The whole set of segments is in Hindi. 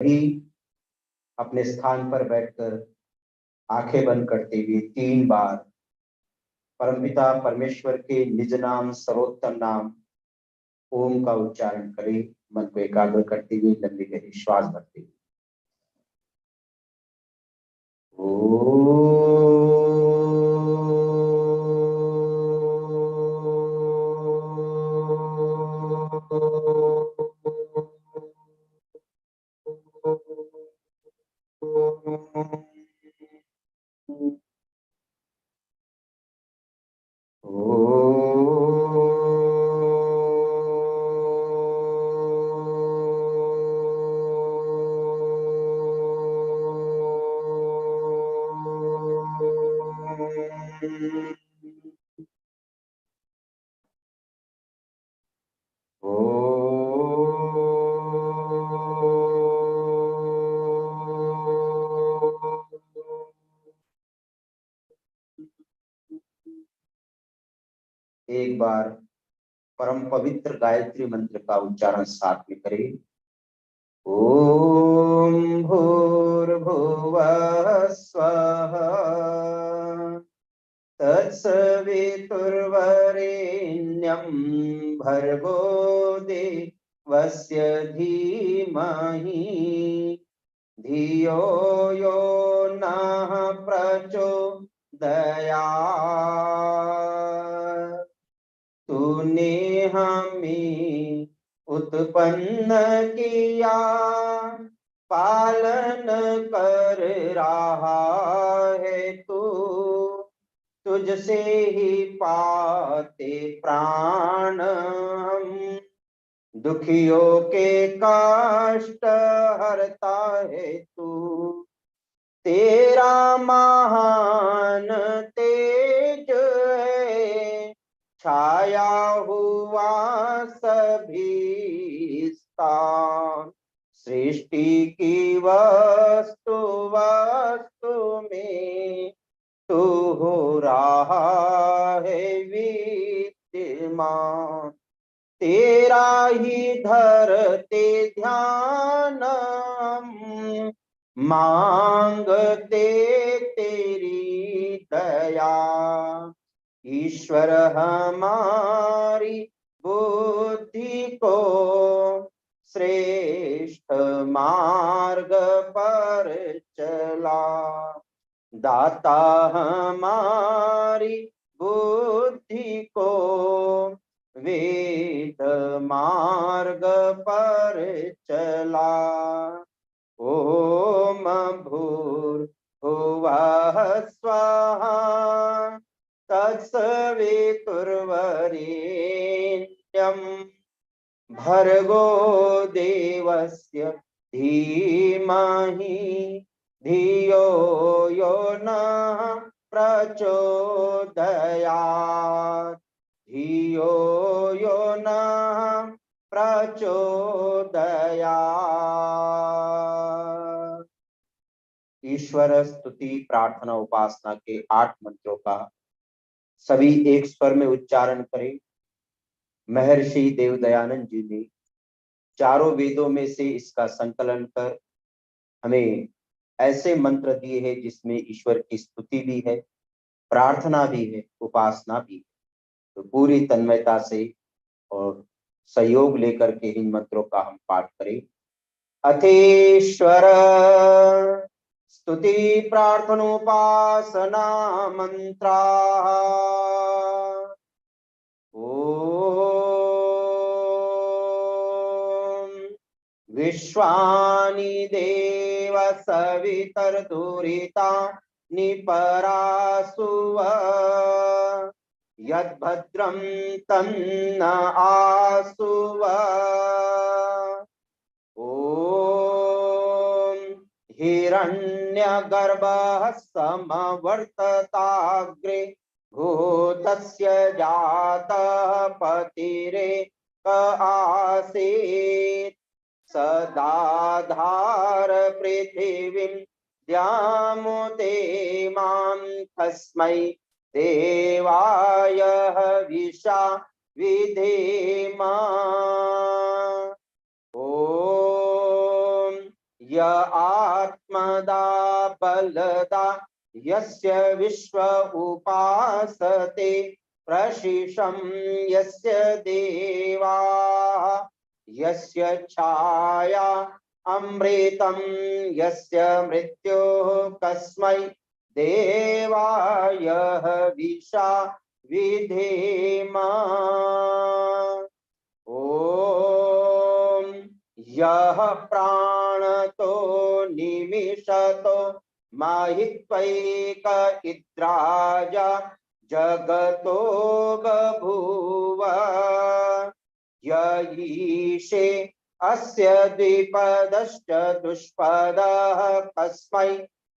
भी अपने स्थान पर बैठकर आंखें बंद करते हुए 3 बार परमपिता परमेश्वर के निज नाम सर्वोत्तम नाम ओम का उच्चारण करें। मन को एकाग्र करते हुए लंबी गहरी श्वास भरते हुए एक बार परम पवित्र गायत्री मंत्र का उच्चारण साथ में करें। ओम भूर्भुवः स्वः तत्सवितुर्वरेण्यं भर्गो देवस्य धीमहि धियो यो नः प्रचोदयात्। तूने हमें उत्पन्न किया, पालन कर रहा है तू, तुझसे ही पाते प्राण हम, दुखियों के कष्ट हरता है तू। तेरा महान तेज है, छाया हुआ सभी स्थान, सृष्टि की वस्तु वस्तु में तू हो रहा है विद्यमान। तेरा ही धरते ध्यान मांगते तेरी दया। ईश्वर हमारी बुद्धि को श्रेष्ठ मार्ग पर चला, दाता हमारी बुद्धि को वेद मार्ग पर चला। ओम भूर्भुवः स्वः तत्सवितुर्वरेण्यं भर्गो देवस्य धीमहि धियो यो नः प्रचोदयात्। धियो यो नः प्रचोदयात्। ईश्वर स्तुति प्रार्थना उपासना के 8 मंत्रों का सभी एक स्वर में उच्चारण करें। महर्षि देवदयानंद जी ने चारों वेदों में से इसका संकलन कर हमें ऐसे मंत्र दिए हैं जिसमें ईश्वर की स्तुति भी है, प्रार्थना भी है, उपासना भी है। तो पूरी तन्मयता से और सहयोग लेकर के इन मंत्रों का हम पाठ करें। अथेश्वर स्तुति प्रार्थनोपासना मंत्रा। ओम विश्वानि देव सवितर्दुरिता निपरासुव यद्भद्रं तन्न आसुव। ओम हिरण्यगर्भः समवर्तताग्रे भूतस्य जातः पतिरेक आसीत् सदाधार पृथिवीं द्यामुते मां तस्मै देवाय हविषा विधेम। ओम य आत्मदा बलदा यस्य विश्व उपासते प्रशिशं यस्य देवाः यस्य छाया अमृतं यस्य मृत्युः कस्मै देवाय हविषा विधेम। ओम यः प्राणतो निमिषतो माहित्वैक इद्राज जगतो बभूव य ईशे अस्य द्विपदश्च दुष्पदः कस्मै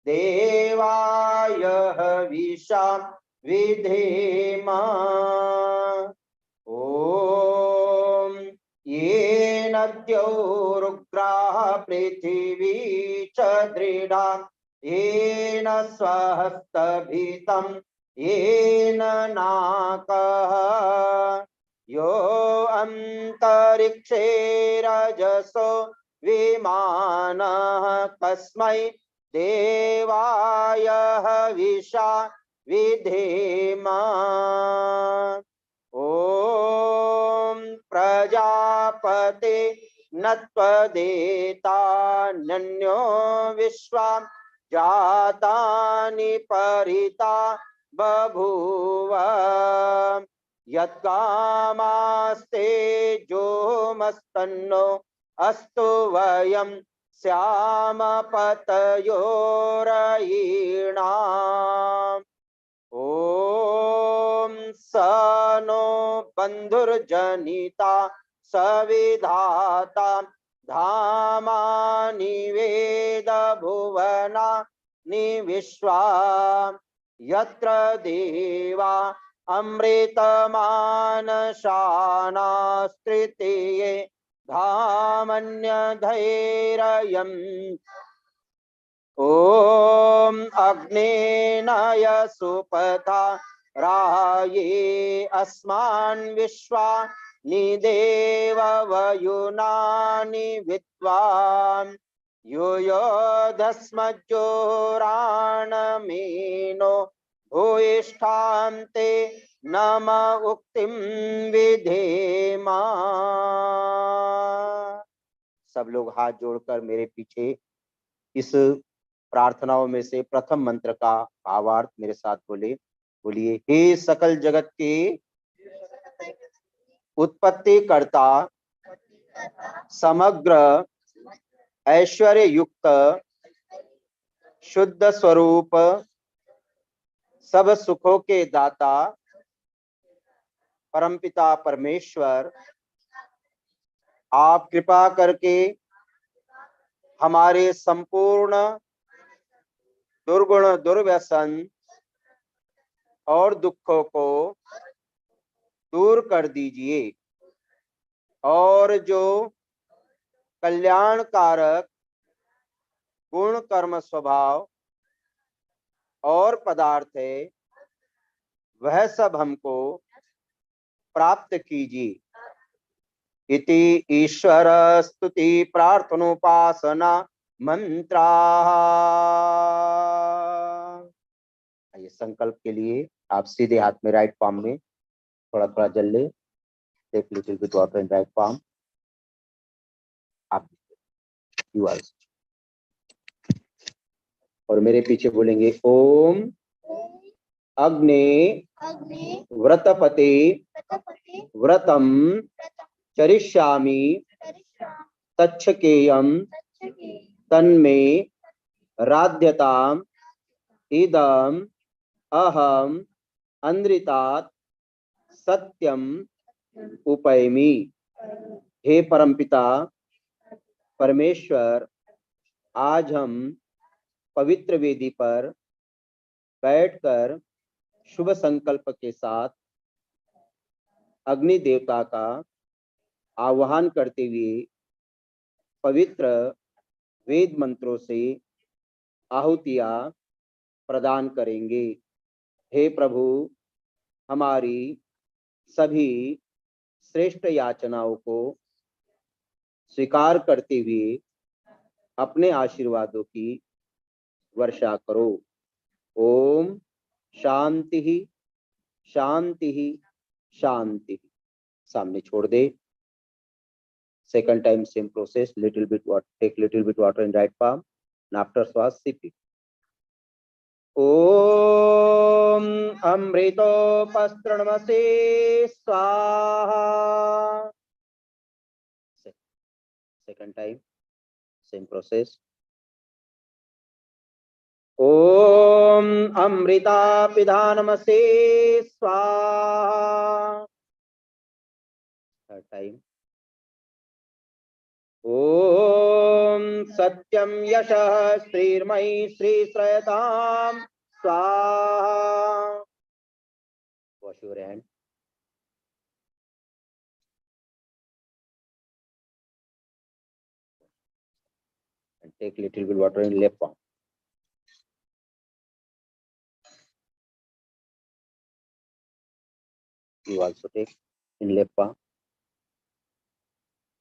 देवाय हविषा विधेम। ओम येन द्यौरुग्राः पृथिवी च दृढा येन स्वहस्तभितं येन नाकः यो अंतरिक्षे रजसो विमानः कस्मै देवाय हविषा विधेम। ओम प्रजापते नत्वदेतान्यो विश्वा जातानि परिता बभूव यत्कामास्ते जोमस्तन्नो अस्तु वयं श्याम पतयोरयीणाम्। ओम स नो बंधुर्जनिता सविधाता धामानि वेद भुवना निविश्वा यत्र देवा अमृतमानशानास्तृतीये धामन्यधैर्यम्। ओम अग्नेनाय सुपथा राये अस्मान् विश्वा निदेव वयुनानि विद्वान् योयोधस्मज्जोराणमेनो भूयिष्ठान्ते नम उक्तिं विधेमा। सब लोग हाथ जोड़कर मेरे पीछे इस प्रार्थनाओं में से प्रथम मंत्र का भावार्थ मेरे साथ बोलिए। हे सकल जगत के उत्पत्ति कर्ता समग्र ऐश्वर्य युक्त शुद्ध स्वरूप सब सुखों के दाता परमपिता परमेश्वर, आप कृपा करके हमारे संपूर्ण दुर्गुण दुर्व्यसन और दुखों को दूर कर दीजिए और जो कल्याणकारक गुण कर्म स्वभाव और पदार्थ है वह सब हमको प्राप्त कीजिए। इति ईश्वर स्तुति प्रार्थनोपासना मंत्रा। ये संकल्प के लिए आप सीधे हाथ में राइट पाम में थोड़ा थोड़ा जल ले। Take little bit water in right palm. आप और मेरे पीछे बोलेंगे ओम अग्ने व्रतपते व्रतम चरिष्यामि तच्छकेयम तन्मे राध्यताम इदम अहम अनृतात् सत्यम उपैमि। हे परमपिता परमेश्वर, आज हम पवित्र वेदी पर बैठकर शुभ संकल्प के साथ अग्नि देवता का आह्वान करते हुए पवित्र वेद मंत्रों से आहुतियां प्रदान करेंगे। हे प्रभु, हमारी सभी श्रेष्ठ याचनाओं को स्वीकार करते हुए अपने आशीर्वादों की वर्षा करो। ओम शांति ही शांति ही शांति। सामने छोड़ दे। Second time same process, little bit water, take little bit water in right palm, and after swas sip it. Om amritopastranamase swaha. Second time same process. Om amritapidhanamase swaha. Third time. ओम सत्यम यशः श्रीर्मयि श्रीश्रयताम स्वाहा। Wash your hand. And take little bit water in left palm. You also take in left palm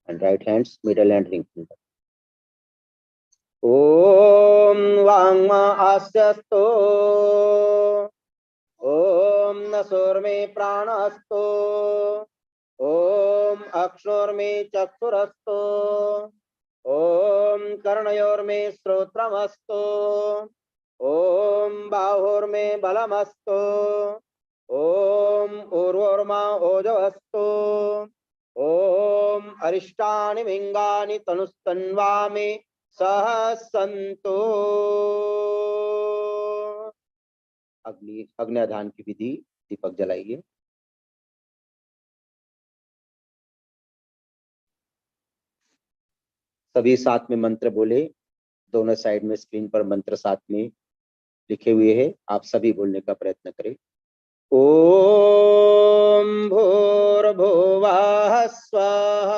and right hands, middle and ring finger. Om Vangma Asyasto. Om Nasur me Pranasto. Om Akshor me Chakshurasto. ओम कर्णयोर में श्रोत्रमस्तु। ओम बाहुर में बलमस्तु। ओम ऊर्वोर्मा ओजवस्तु। ओम अरिष्टानि मिंगानि तनुस्तन्वा में सहसंतो। अग्निदान की विधि। दीपक जलाइए। सभी साथ में मंत्र बोले। दोनों साइड में स्क्रीन पर मंत्र साथ में लिखे हुए हैं, आप सभी बोलने का प्रयत्न करें। ओम भूर्भुवः स्वः।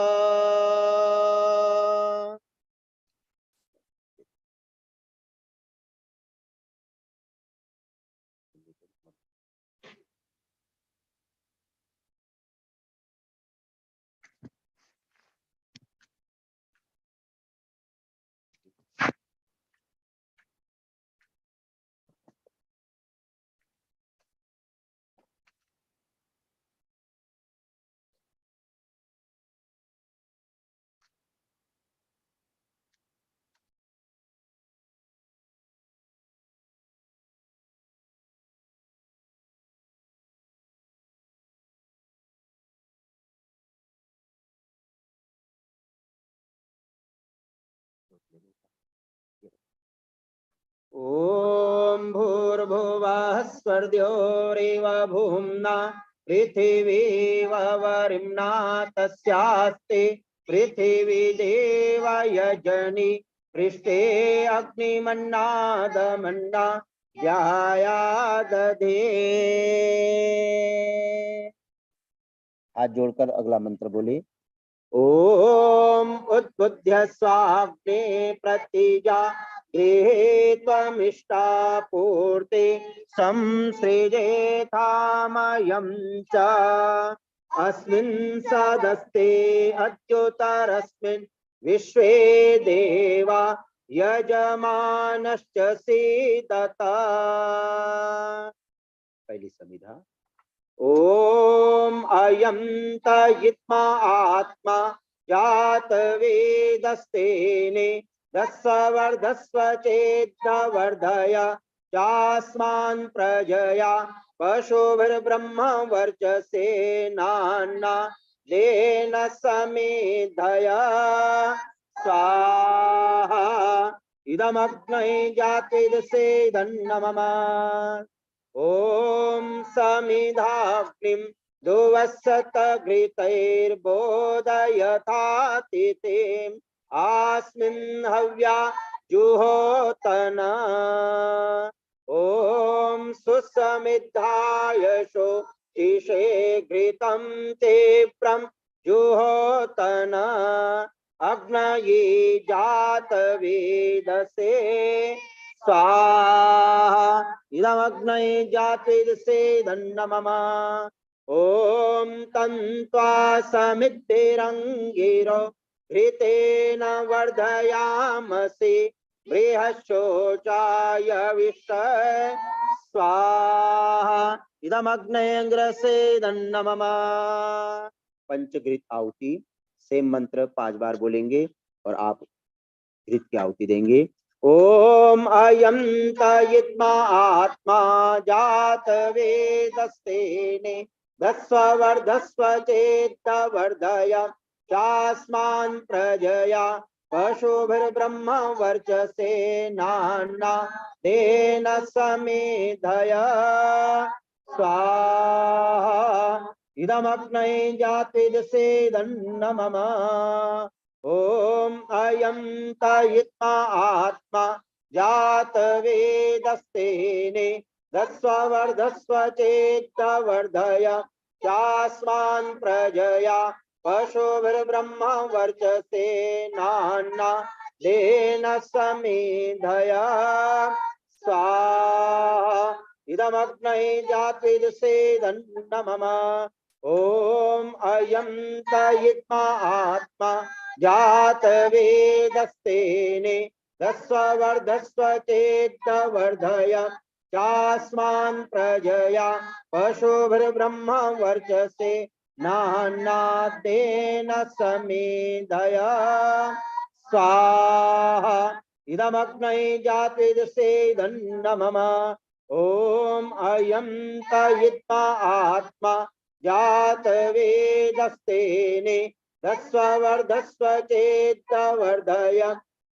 ओम भूर्भुवः स्वर्द्योरेव भूम्ना पृथिवी वरिम्ना तस्यास्ते पृथिवी देव यजनि पृष्ठे अग्निमन्नादमन्ना ध्यायादधे। हाथ जोड़कर अगला मंत्र बोले। ओम उद्बुद्ध्य स्वाग्ने प्रतिजा गृहे त्वमिष्टा पूर्ते संसृजेथामयं च अस्मिन् सदस्ते अद्युतरस्मिन् विश्वे देवा यजमानश्च सीदता। पहली समिधा। ओम अयं तयित्मा आत्मा जात वेदस्तेने दस्वर्धस्व चेद्वर्धय चास्मान् प्रजया पशुभिर्ब्रह्म वर्चसे नान्ना देन समेधया स्वाहा। इदमग्नै जातिदसे धन्नमम। ओम समिधाग्निं दुवसतघृतैर्बोधयथातिथिम् आस्मिन् हव्या जुहोतना। ओम सुसमिद्धायशो ईशे घृतं तीव्रं जुहोतना अग्नये जातवेदसे स्वाहा। इदमग्नये जातिदसे धन्नमम। ओम तन्त्वा समिद्धिरङ्गिरो घृतेन वर्धयामसि बृहच्छोचाय विश्व स्वाहा इदमग्नेऽग्रसेदन्नमम। पंचघृत आहुति सेम मंत्र 5 बार बोलेंगे और आप घृत की आहुति देंगे। ओम अयं तयित्मा आत्मा जात वेदस्तेने दस्वर्धस्व चेत्तवर्धय चास्मान् प्रजया पशुभिर्ब्रह्म वर्चसे नान्ना तेन समेधय स्वाहा इदमग्नै जातिर्सेदन्नमम। ओम अयं तयित्मा आत्मा जात वेदस्तेने दस्वर्धस्व चेत्तवर्धय चास्मान् प्रजया पशुभिर्ब्रह्म वर्चसे नान्ना तेन समेधय स्वाहा इदमग्नै जातिर्सेदन्नमम। ओम अयं तयित्मा आत्मा जात वेदस्तेने दस्वर्धस्व चेत्तवर्धय चास्मान् प्रजया पशुभिर्ब्रह्म वर्चसे नान्ना तेन समेधय स्वाहा इदमग्नै जातिर्सेदन्नमम। ओम अयं तयित्मा आत्मा जात वेदस्तेने दस्वर्धस्व चेत्तवर्धय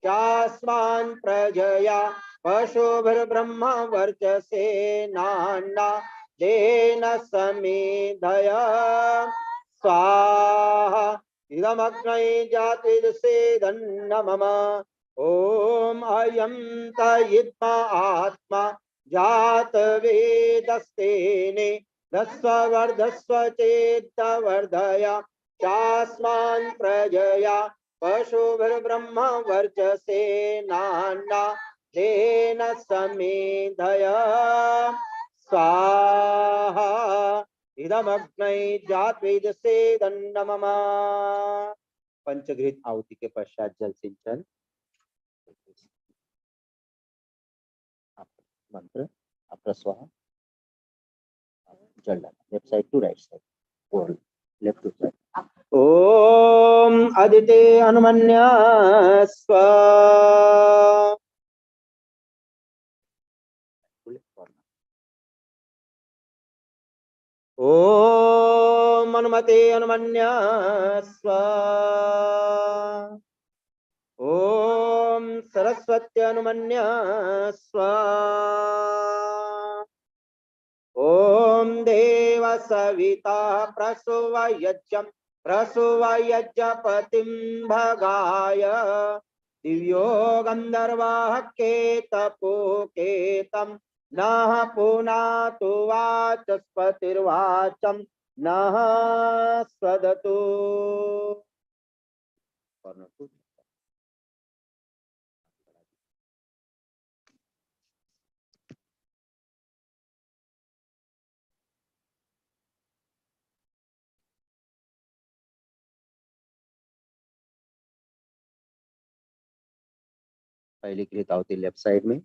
चास्मान् प्रजया पशुभिर्ब्रह्म वर्चसे नान्ना तेन समेधय स्वाहा इदमग्नै जातिर्सेदन्नमम। ओम अयं तयित्मा आत्मा जात वेदस्तेने दस्वर्धस्व चेत्तवर्धय चास्मान् प्रजया पशुभिर्ब्रह्म वर्चसे नान्ना तेन समेधय स्वाहा इदमग्नै जातिर्सेदन्नमम। पंचघृत आहुति के पश्चात जल सिंचन। मंत्र आपका स्वाहा जल डालना left side to right side और लेफ्ट टू साइड। ओम अदिते अनुमन्य स्व ओम अनुमते अनुमन्य स्व ओम सरस्वती अनुमन्य स्व ओम देव सविता प्रसुवयज्ञपतिं भगाय दिव्यो गंधर्वाः केतपोकेतं नः पुनातु वाचस्पतिर्वाचं नः स्वदतु। पहली घृत आहुति लेफ्ट साइड में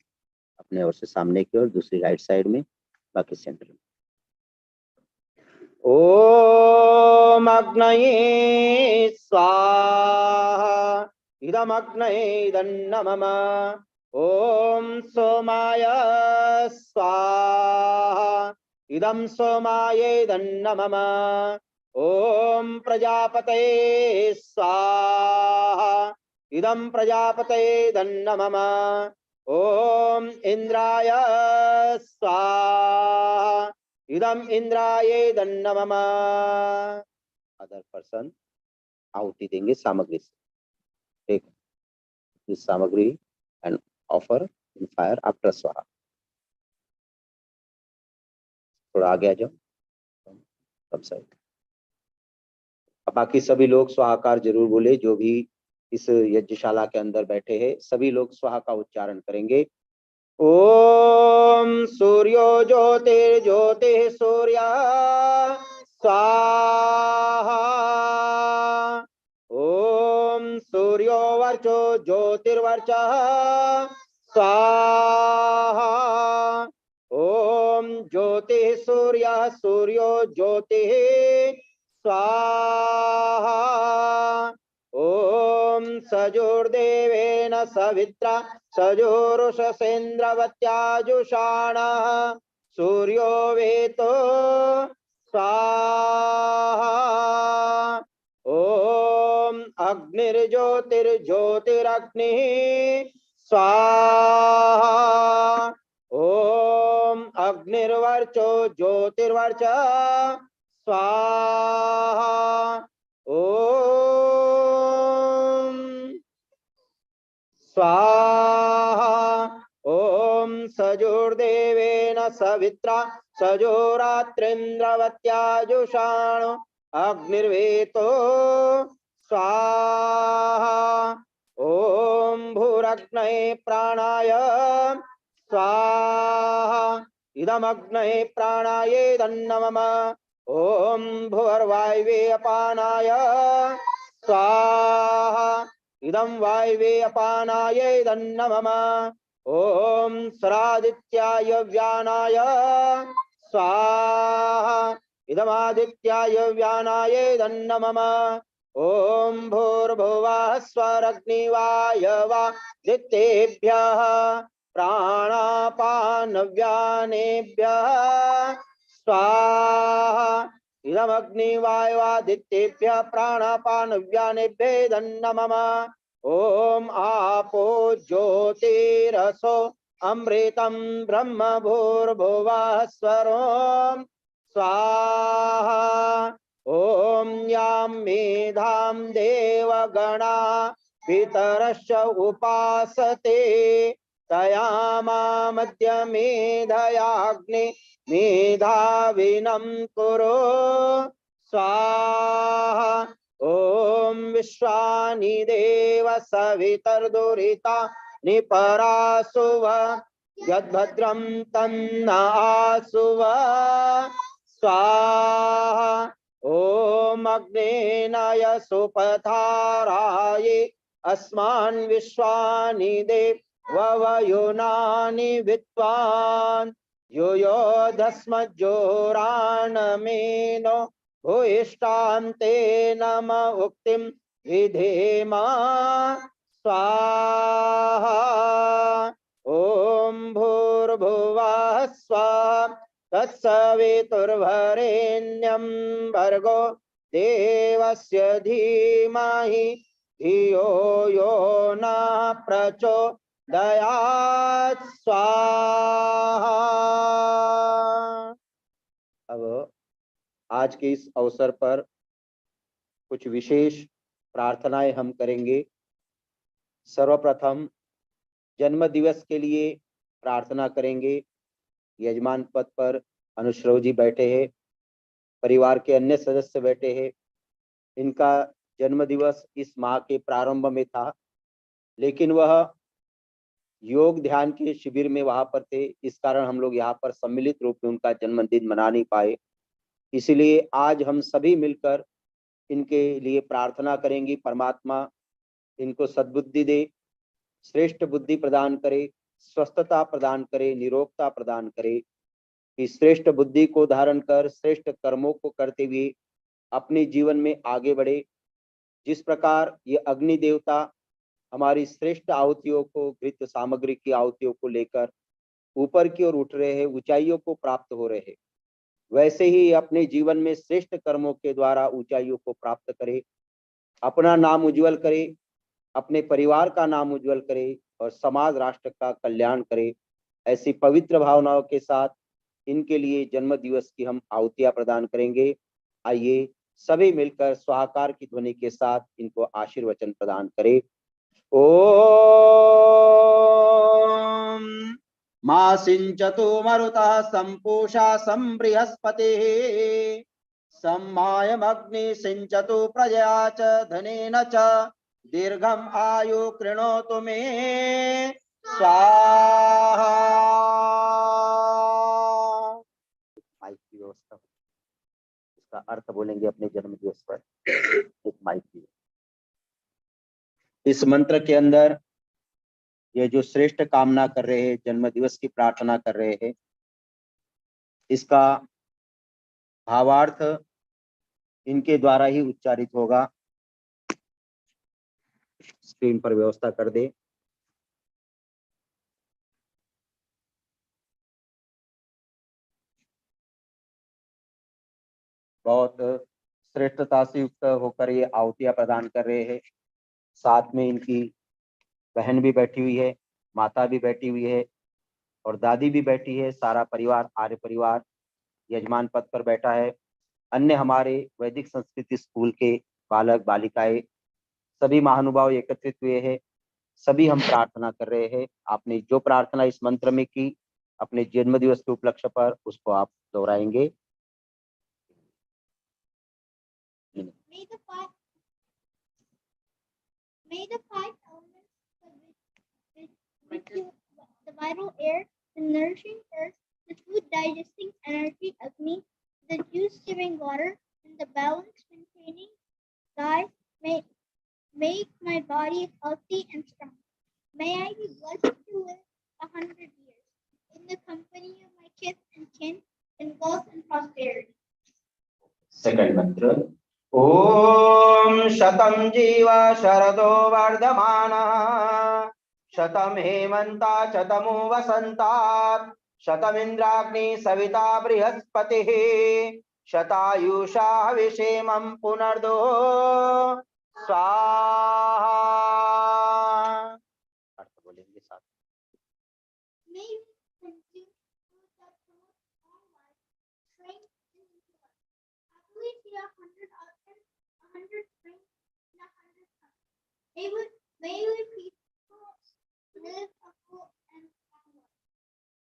अपने ओर से सामने की ओर, दूसरी राइट साइड में, बाकी सेंटर में। ओम अग्नये स्वाहा इदमग्नये दन्नमम। ओम सोमाय स्वाहा इदं सोमाये दन्नमम। ओम प्रजापतये स्वाहा इदं प्रजापतये दन्नमम। ओम इंद्राय स्वाहा इदम इंद्राये दन्नमम। अदर पर्सन आहुति देंगे सामग्री से। टेक दिस सामग्री and offer in fire after स्वाहा। थोड़ा आगे आ जाओ सब साइड। अब बाकी सभी लोग स्वाहाकार जरूर बोले, जो भी इस यज्ञशाला के अंदर बैठे हैं सभी लोग स्वाहा का उच्चारण करेंगे। ओम सूर्यो ज्योतिर्ज्योतिः सूर्या स्वाहा। ओम सूर्यो वर्चो ज्योतिर्वर्चः स्वाहा। ओम ज्योतिः सूर्यः सूर्यो ज्योतिः स्वाहा। ओम सजुर्देवेन सवित्रा सजुरुषसेन्द्रवत्याजुषाणः सूर्यो वेतो स्वाहा। ओम अग्निर्ज्योतिर्ज्योतिरग्निः स्वाहा। ओम अग्निर्वर्चो ज्योतिर्वर्चः स्वाहा। ओम स्वाहा। ओम सजुर्देवेन सवित्रा सजोरात्रिन्द्रवत्याजुषाणो अग्निर्वेतो स्वाहा। ओम भूरग्नये प्राणाय स्वाहा। इदमग्नये प्राणाये तन्नमः। ओम भुवर्वायवे अपानाय स्वाहा। इदं वायवे अपानाय तन्नमः। ओम स्वरादित्याय व्यानाय स्वाहा। इदमादित्याय व्यानाय तन्नमः। ओम भूर्भुवः स्वरग्निवायवादित्येभ्यः प्राणापानव्यानेभ्यः स्वाहा। इदमग्निवायवादित्येभ्यः प्राणापानव्यानेभ्यः नमः। ओम आपो ज्योतिरसो अमृतं ब्रह्म भूर्भुवः स्वरोम स्वाहा। ओम यां मेधां देवगणा पितरश्च उपासते तयामामद्य मेधयाग्ने मेधाविनं कुरु स्वाहा। ओम विश्वानि देव सवितर्दुरिता निपरासुव यद्भद्रं तन्न आसुव स्वाहा। ओम अग्नेनाय सुपथाराये अस्मान् विश्वानि देववयुनानि विद्वान् योयोधस्मज्जोराणमेनो भूयिष्ठान्ते नम उक्तिं विधेमा स्वाहा। ओम भूर्भुवः स्वः तत्सवितुर्वरेण्यं भर्गो देवस्य धीमहि धियो यो न प्रचोदयात् स्वाहा। अब आज के इस अवसर पर कुछ विशेष प्रार्थनाएं हम करेंगे। सर्वप्रथम जन्म दिवस के लिए प्रार्थना करेंगे। यजमान पद पर अनुश्रव जी बैठे हैं, परिवार के अन्य सदस्य बैठे हैं। इनका जन्म दिवस इस माह के प्रारंभ में था, लेकिन वह योग ध्यान के शिविर में वहां पर थे। इस कारण हम लोग यहाँ पर सम्मिलित रूप में उनका जन्मदिन मना नहीं पाए। इसलिए आज हम सभी मिलकर इनके लिए प्रार्थना करेंगे। परमात्मा इनको सद्बुद्धि दे, श्रेष्ठ बुद्धि प्रदान करे, स्वस्थता प्रदान करे, निरोगता प्रदान करे। कि श्रेष्ठ बुद्धि को धारण कर श्रेष्ठ कर्मों को करते हुए अपने जीवन में आगे बढ़े। जिस प्रकार ये अग्नि देवता हमारी श्रेष्ठ आहुतियों को, घृत सामग्री की आहुतियों को लेकर ऊपर की ओर उठ रहे हैं, ऊंचाइयों को प्राप्त हो रहे हैं, वैसे ही अपने जीवन में श्रेष्ठ कर्मों के द्वारा ऊंचाइयों को प्राप्त करे, अपना नाम उज्जवल करे, अपने परिवार का नाम उज्जवल करे और समाज राष्ट्र का कल्याण करे। ऐसी पवित्र भावनाओं के साथ इनके लिए जन्म दिवस की हम आहुतियां प्रदान करेंगे। आइए सभी मिलकर स्वाहाकार की ध्वनि के साथ इनको आशीर्वचन प्रदान करें। ओम मा सिंचतु मरुतः संपूषा संबृहस्पतिः सम्मायमग्नि सिंचतु प्रजया च धनेन च दीर्घम आयु कृणोतु मे स्वाहा। माइक की व्यवस्था, इसका अर्थ बोलेंगे अपने जन्म दिवस पर। एक माइक की इस मंत्र के अंदर ये जो श्रेष्ठ कामना कर रहे हैं, जन्म दिवस की प्रार्थना कर रहे हैं, इसका भावार्थ इनके द्वारा ही उच्चारित होगा। स्क्रीन पर व्यवस्था कर दे। बहुत श्रेष्ठता से युक्त होकर ये आहुतियां प्रदान कर रहे हैं। साथ में इनकी बहन भी बैठी हुई है, माता भी बैठी हुई है और दादी भी बैठी है। सारा परिवार, आर्य परिवार यजमान पद पर बैठा है। अन्य हमारे वैदिक संस्कृति स्कूल के बालक बालिकाएं, सभी महानुभाव एकत्रित हुए हैं। सभी हम प्रार्थना कर रहे हैं। आपने जो प्रार्थना इस मंत्र में की अपने जन्म दिवस के उपलक्ष्य पर, उसको आप दोहराएंगे। May the five elements which the vital air, the nourishing earth, the food digesting energy of me, the juice giving water, and the balance maintaining sky may make my body healthy and strong. May I be blessed to live 100 years in the company of my kith and kin in wealth and prosperity. Second mantra. ओम शतं जीव शरदो वर्धमानः शतं हेमन्ता शतमु वसन्तात् शतमिन्द्राग्नि सविता बृहस्पतिः शतायुषा विषेमं पुनर्दो स्वाहा। अर्थ बोलेंगे साथ।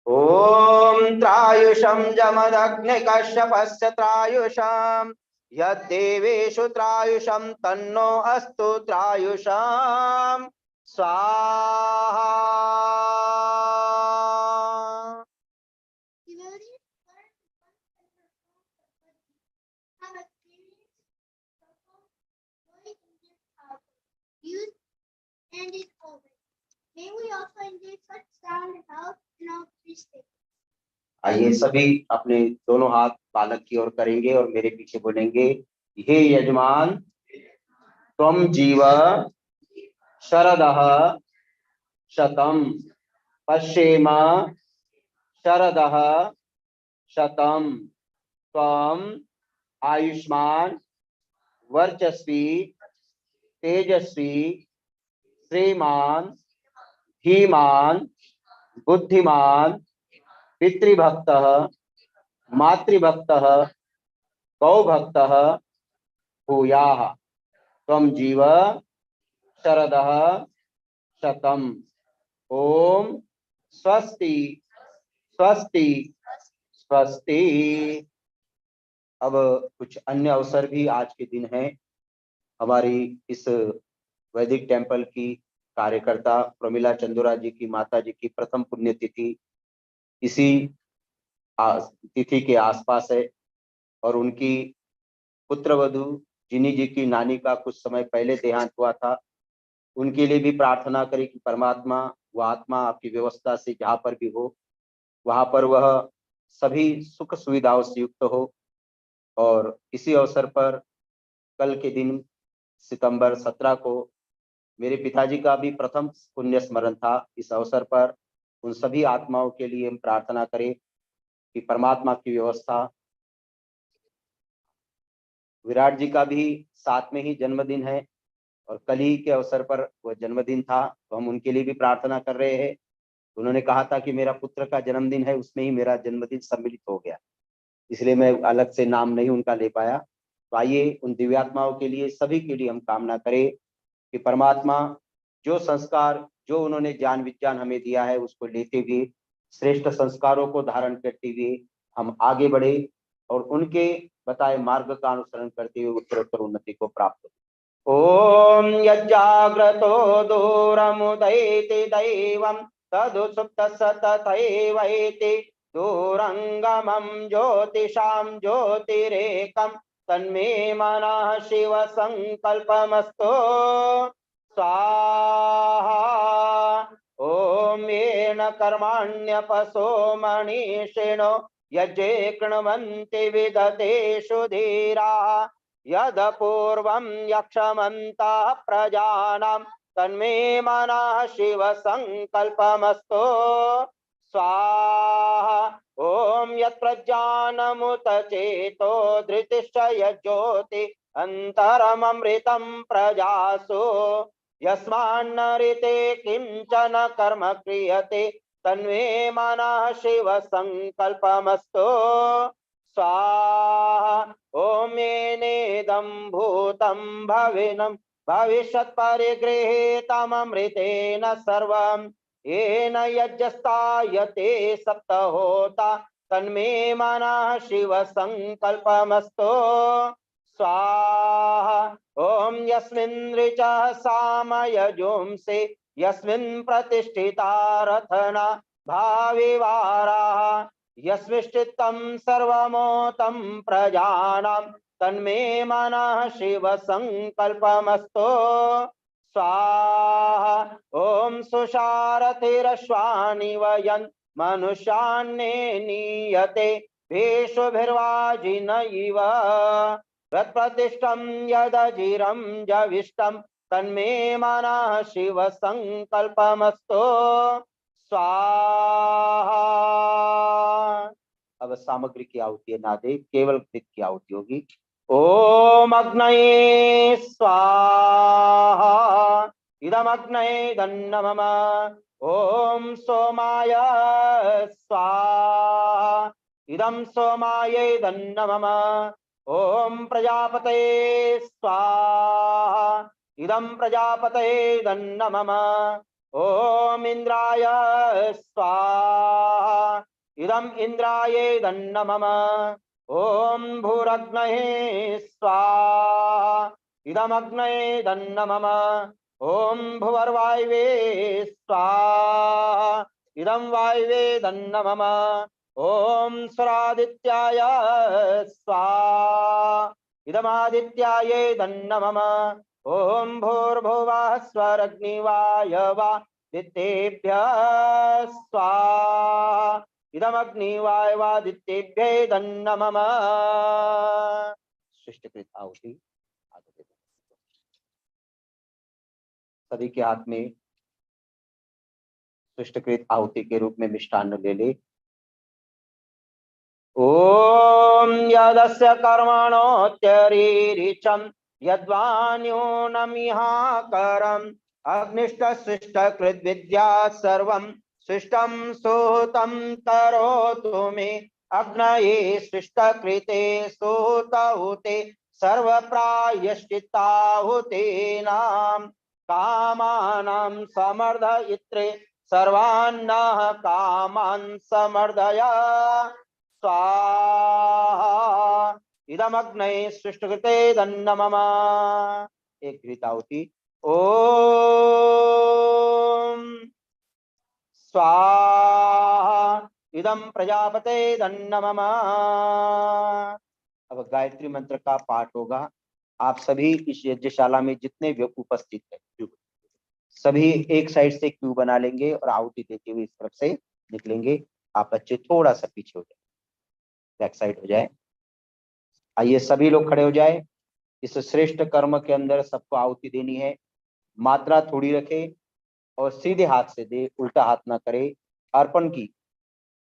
ओम त्रायुषं जमदग्नि कश्यपस्य त्रायुषं यद्देवेषु त्रायुषं तन्नो अस्तु त्रायुषं स्वाहा। And is over. May we also enjoy such sound health in all three states. आइए सभी अपने दोनों हाथ बालक की ओर करेंगे और मेरे पीछे बोलेंगे, हे यजमान त्वं जीव शरदः शतम पश्येम शरदः शतम त्वं आयुष्मान वर्चस्वी तेजस्वी श्रीमान धीमान बुद्धिमान पितृभक्तः मातृभक्तः गौभक्तः भूयाः त्वं जीव शरदः शतम। ओम स्वस्ति स्वस्ति स्वस्ति। अब कुछ अन्य अवसर भी आज के दिन है। हमारी इस वैदिक टेम्पल की कार्यकर्ता प्रमिला चंदुरा जी की माता जी की प्रथम पुण्यतिथि इसी तिथि के आसपास है और उनकी पुत्रवधू जिनी जी की नानी का कुछ समय पहले देहांत हुआ था। उनके लिए भी प्रार्थना करें कि परमात्मा व आत्मा आपकी व्यवस्था से जहाँ पर भी हो वहाँ पर वह सभी सुख सुविधाओं से युक्त हो। और इसी अवसर पर कल के दिन सितंबर 17 को मेरे पिताजी का भी प्रथम पुण्य स्मरण था। इस अवसर पर उन सभी आत्माओं के लिए हम प्रार्थना करें कि परमात्मा की व्यवस्था। विराट जी का भी साथ में ही जन्मदिन है और कल ही के अवसर पर वह जन्मदिन था, तो हम उनके लिए भी प्रार्थना कर रहे हैं। उन्होंने कहा था कि मेरा पुत्र का जन्मदिन है, उसमें ही मेरा जन्मदिन सम्मिलित हो गया, इसलिए मैं अलग से नाम नहीं उनका ले पाया। तो आइए उन दिव्यात्माओं के लिए, सभी के लिए हम कामना करें कि परमात्मा जो संस्कार, जो उन्होंने ज्ञान विज्ञान हमें दिया है, उसको लेते हुए श्रेष्ठ संस्कारों को धारण करते हुए हम आगे बढ़े और उनके बताए मार्ग का अनुसरण करते हुए उत्तरोत्तर उन्नति को प्राप्त हो। ओम यज्जाग्रतो दूरमुदैति दैवं तदुसुप्तस्य तथैवैति दूरंगमं ज्योतिषां ज्योतिरेकं तन्मे मनः शिव संकल्पमस्तु स्वाहा ॐ येन कर्माण्यपसो मनीषिणो यज्ञे कृण्वन्ति विदतेषु धीराः यदपूर्वं यक्षमन्तः प्रजानां तन्मे मनः शिव संकल्पमस्तु स्वाहा ॐ यत्प्रज्ञानमुत चेतो धृतिश्च यज्योति अन्तरममृतं प्रजासु यस्मान्नरिते किंचन कर्म क्रियते तन्मे मनः शिव संकल्पमस्तु स्वाहा ॐ येनेदं भूतं भविनं भविष्यत् परिगृहीतममृतेन सर्वं येन यज्ञस्तायते सप्तहोता तन्मे मनः शिव संकल्पमस्तु स्वाहा ॐ यस्मिन् ऋचः सामयजुंसि यस्मिन् प्रतिष्ठिता रथना भाविवाराः यस्मिश्चित्तं सर्वमोतं प्रजानां तन्मे मनः शिव संकल्पमस्तु स्वाहा ॐ सुषारथिरश्वानि वयन् मनुष्यान्ने नीयते भेषुभिर्वाजिन इव प्रतिष्ठं यदजिरं जविष्टं तन्मे मनः शिव संकल्पमस्तु स्वाहा। अब सामग्री की आहुति ना दे, केवल कृत की आहुति होगी। ओम अग्नये स्वाहा इदमग्नये दन्नमम। ओम सोमाय स्वाहा इदं सोमायै दन्नमम। ओम प्रजापतये स्वाहा इदं प्रजापतये दन्नमम। ओम इंद्राय स्वाहा इदं इंद्राये दन्नमम। ओम भूरग्नये स्वाहा इदमग्नये दन्नमम। ओम भुवर्वायवे स्वाहा इदं वायवे दन्नमम। ओम सुरादित्याय स्वाहा इदमादित्याये दन्नमम। ओम भूर्भुवः स्वरग्निवायवादित्येभ्यः स्वाहा इदमग्निवायवादित्येभ्ये दन्नमम। सृष्टिकृत आहुति सभी के हाथ में सृष्टिकृत आहुति के रूप में मिष्टान्न ले ले। ओम यदस्य कर्मणोत्यरीरिचं यद्वान्यूनमिहाकरम् अग्निष्ट सृष्टकृत विद्या सर्वं सृष्टं सोतं करोतु मे। अग्नये सृष्टकृते सोतहुते सर्वप्रायश्चित्ताहुतीनां कामानां समर्दयित्रे सर्वान्नः कामान् समर्दय स्वाहा इदमग्नये सृष्टकृते दन्नमम। एक घृताहुति। ओम स्वाहा इदं प्रजापते दन्नमम। अब गायत्री मंत्र का पाठ होगा। आप सभी इस यज्ञशाला में जितने भी उपस्थित हैं सभी एक साइड से क्यू बना लेंगे और आहुति देते हुए इस तरफ से निकलेंगे। आप बच्चे थोड़ा सा पीछे हो जाए, बैक साइड हो जाए। आइए सभी लोग खड़े हो जाए। इस श्रेष्ठ कर्म के अंदर सबको आहुति देनी है। मात्रा थोड़ी रखे और सीधे हाथ से दे, उल्टा हाथ ना करे। अर्पण की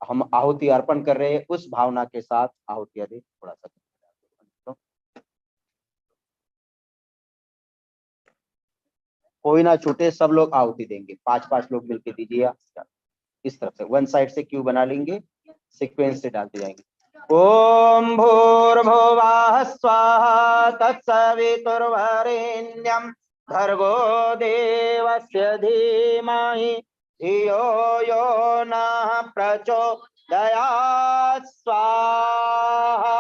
हम आहुति अर्पण कर रहे हैं उस भावना के साथ आहुतियां दे। थोड़ा सा कोई ना छूटे, सब लोग आहुति देंगे। 5-5 लोग मिलके दीजिए। इस तरफ से वन साइड से क्यू बना लेंगे, सीक्वेंस से डालते जाएंगे। ओम भूर्भुवः स्वाहा तत्सवितुर्वरेण्यं भर्गो देवस्य धीमहि धियो यो नः प्रचोदयात् स्वाहा।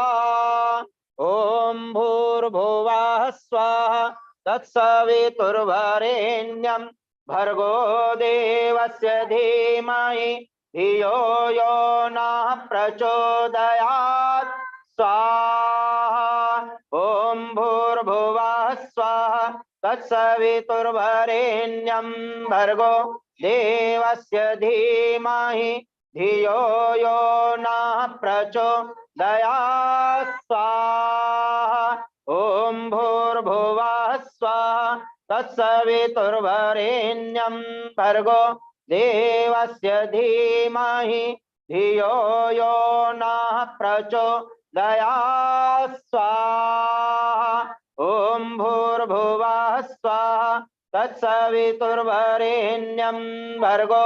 ओम भूर्भुवः स्वाहा तत्सवितुर्वरेण्यं भर्गो देवस्य धीमहि धियो यो नः प्रचोदयात् स्वाहा। ओम भूर्भुवः स्वाहा तत्सवितुर्वरेण्यं भर्गो देवस्य धीमहि धियो यो नः प्रचोदयात् स्वाहा ॐ भूर्भुवः स्वः तत्सवितुर्वरेण्यं भर्गो देवस्य धीमहि धियो यो नः प्रचोदयात् स्वाहा ॐ भूर्भुवः स्वः तत्सवितुर्वरेण्यं भर्गो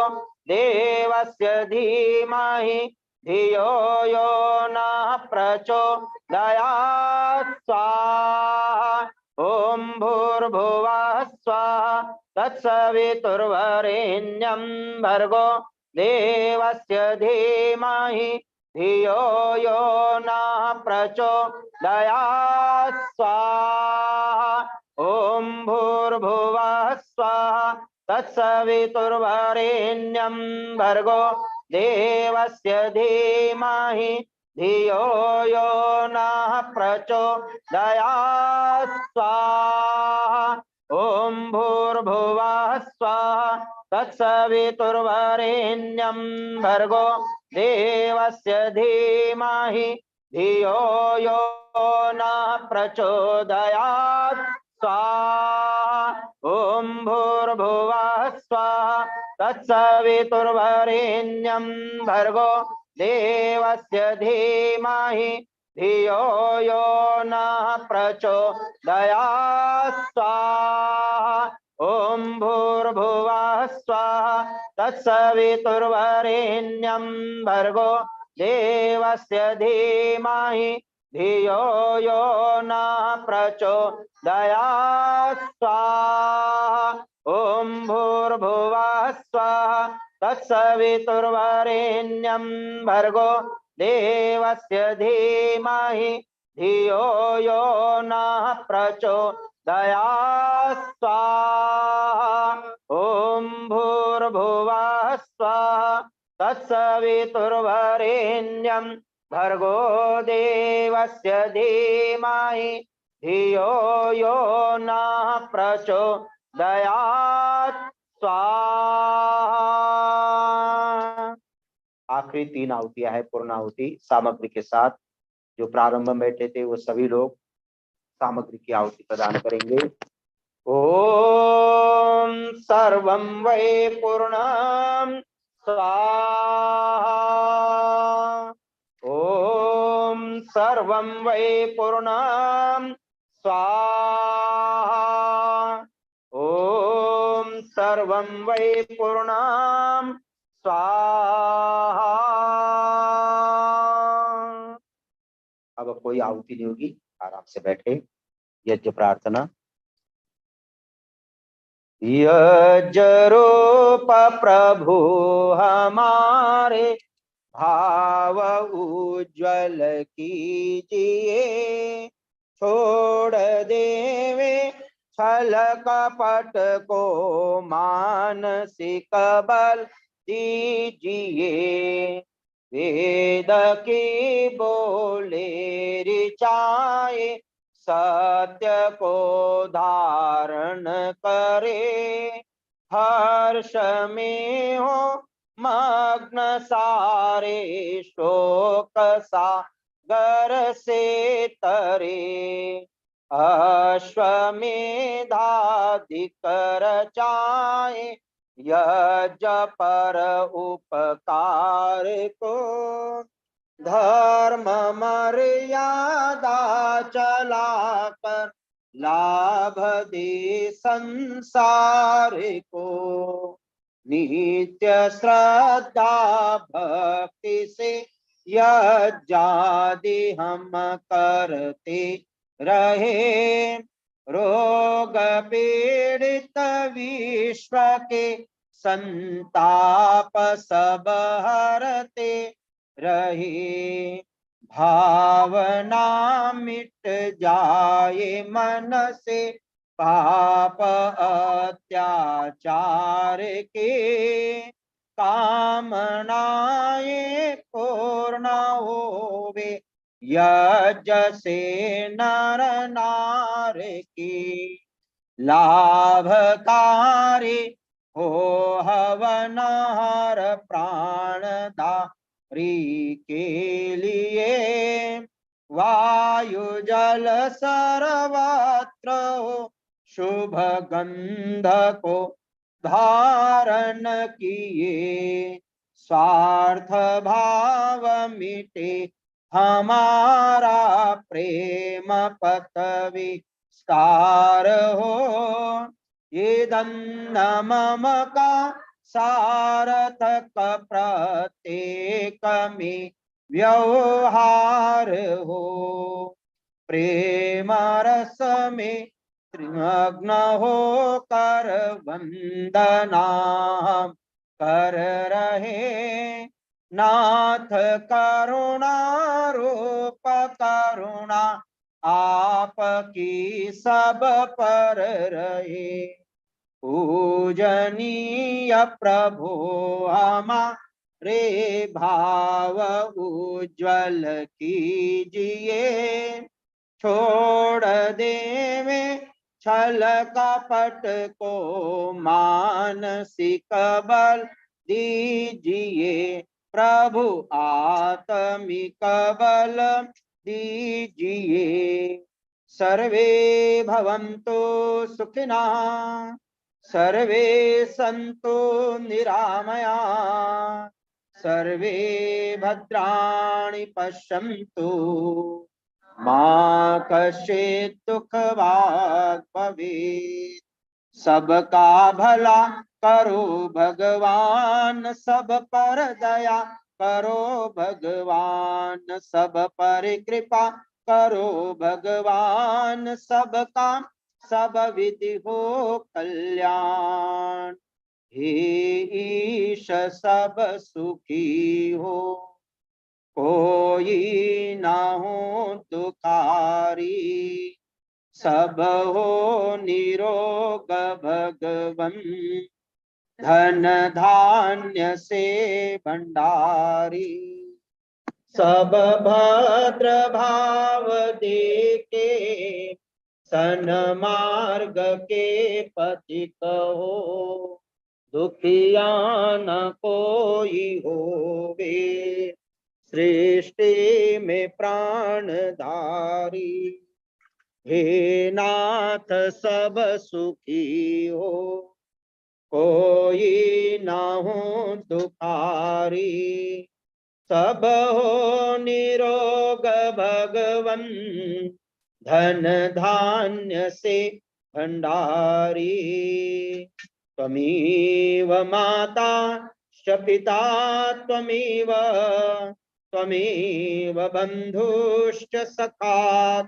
देवस्य धीमहि धियो यो नः प्रचोदयात् स्वाहा ॐ भूर्भुवः स्वः तत्सवितुर्वरेण्यं भर्गो देवस्य धीमहि धियो यो नः प्रचोदयात् स्वाहा ॐ भूर्भुवः स्वः तत्सवितुर्वरेण्यं भर्गो देवस्य धीमहि धियो यो नः प्रचोदयात् स्वाहा ॐ भूर्भुवः स्वः तत्सवितुर्वरेण्यं भर्गो देवस्य धीमहि धियो यो नः प्रचोदयात् स्वाहा ॐ भूर्भुवः स्वः तत्सवितुर्वरेण्यं भर्गो देवस्य धीमहि धियो यो नः प्रचोदयात् स्वाहा ॐ भूर्भुवः स्वः तत्सवितुर्वरेण्यं भर्गो देवस्य धीमहि धियो यो नः प्रचोदयात् स्वाहा ॐ भूर्भुवः स्वः तत्सवितुर्वरेण्यं भर्गो देवस्य धीमहि धियो यो नः प्रचोदयात् स्वाहा ॐ भूर्भुवः स्वः तत्सवितुर्वरेण्यं भर्गो देवस्य धीमहि धियो यो नः प्रचोदयात् स्वाहा। आखिरी 3 आहुतियां है पूर्णाहुति सामग्री के साथ। जो प्रारंभ में बैठे थे वो सभी लोग सामग्री की आहुति प्रदान करेंगे। ओम सर्वं वै पूर्णं स्वाहा ओम सर्वं वै पूर्णं स्वाहा ओम सर्वं वै पूर्णं स्वाहा। अब कोई आहुति नहीं होगी, आराम से बैठे। यज्ञ प्रार्थना। यज्ञ रूप प्रभु हमारे भाव उज्ज्वल कीजिए, छोड़ देवे छल कपट को मानसिक बल दीजिए। वेद की बोले ऋचाए सत्य को धारण करे, हर्ष में हो मग्न सारे शोक सागर से तरे। अश्वमेधाधिक रचाए यज्ञ पर उपकार को, धर्म मर्यादा चलाकर लाभ दे संसार को। नित्य श्रद्धा भक्ति से यज्ञादि हम करते रहे, रोग पीड़ित विश्व के संताप सब हरते रहे। भावना मिट जाए मन से पाप अत्याचार के, कामनाएं पूर्ण होवे यज्ञ से नर नार की। लाभकारी हो हवनहार प्राणदारी के लिए। वायु जल सर्वत्र हो शुभ गंध को धारण किए। स्वार्थ भाव मिटे हमारा प्रेम पथ विस्तार हो। ये दन्न मम का सार्थक प्रत्येक में व्यवहार हो। प्रेम रस में त्रिमग्न हो कर वंदना हम कर रहे। नाथ करुणा रूप करुणा आपकी सब पर रहे। पूजनीय प्रभु हमारे भाव उज्ज्वल कीजिए। छोड़ देवे छल कपट को मानसिक बल दीजिए। प्रभु आत्मिक बल दीजिए। सर्वे भवन्तु सुखिनः सर्वे सन्तु निरामया सर्वे भद्राणि पश्यन्तु मा कश्चित् दुःखभाग् भवेत्। सबका भला करो भगवान सब पर दया करो भगवान सब पर कृपा करो भगवान सबका सब विधि हो कल्याण। हे ईश सब सुखी हो कोई ना हो दुखारी। सब हो निरोग भगवन धन धान्य से भंडारी। सब भद्र भाव देके सन्मार्ग के पथिक हो। दुखिया न कोई होवे सृष्टि में प्राणधारी। हे नाथ सब सुखी हो कोई ना हो दुखारी। सब हो निरोग भगवन धन धान्य से भंडारी। त्वमेव माता च पिता त्वमेव त्वमेव बन्धुश्च सखा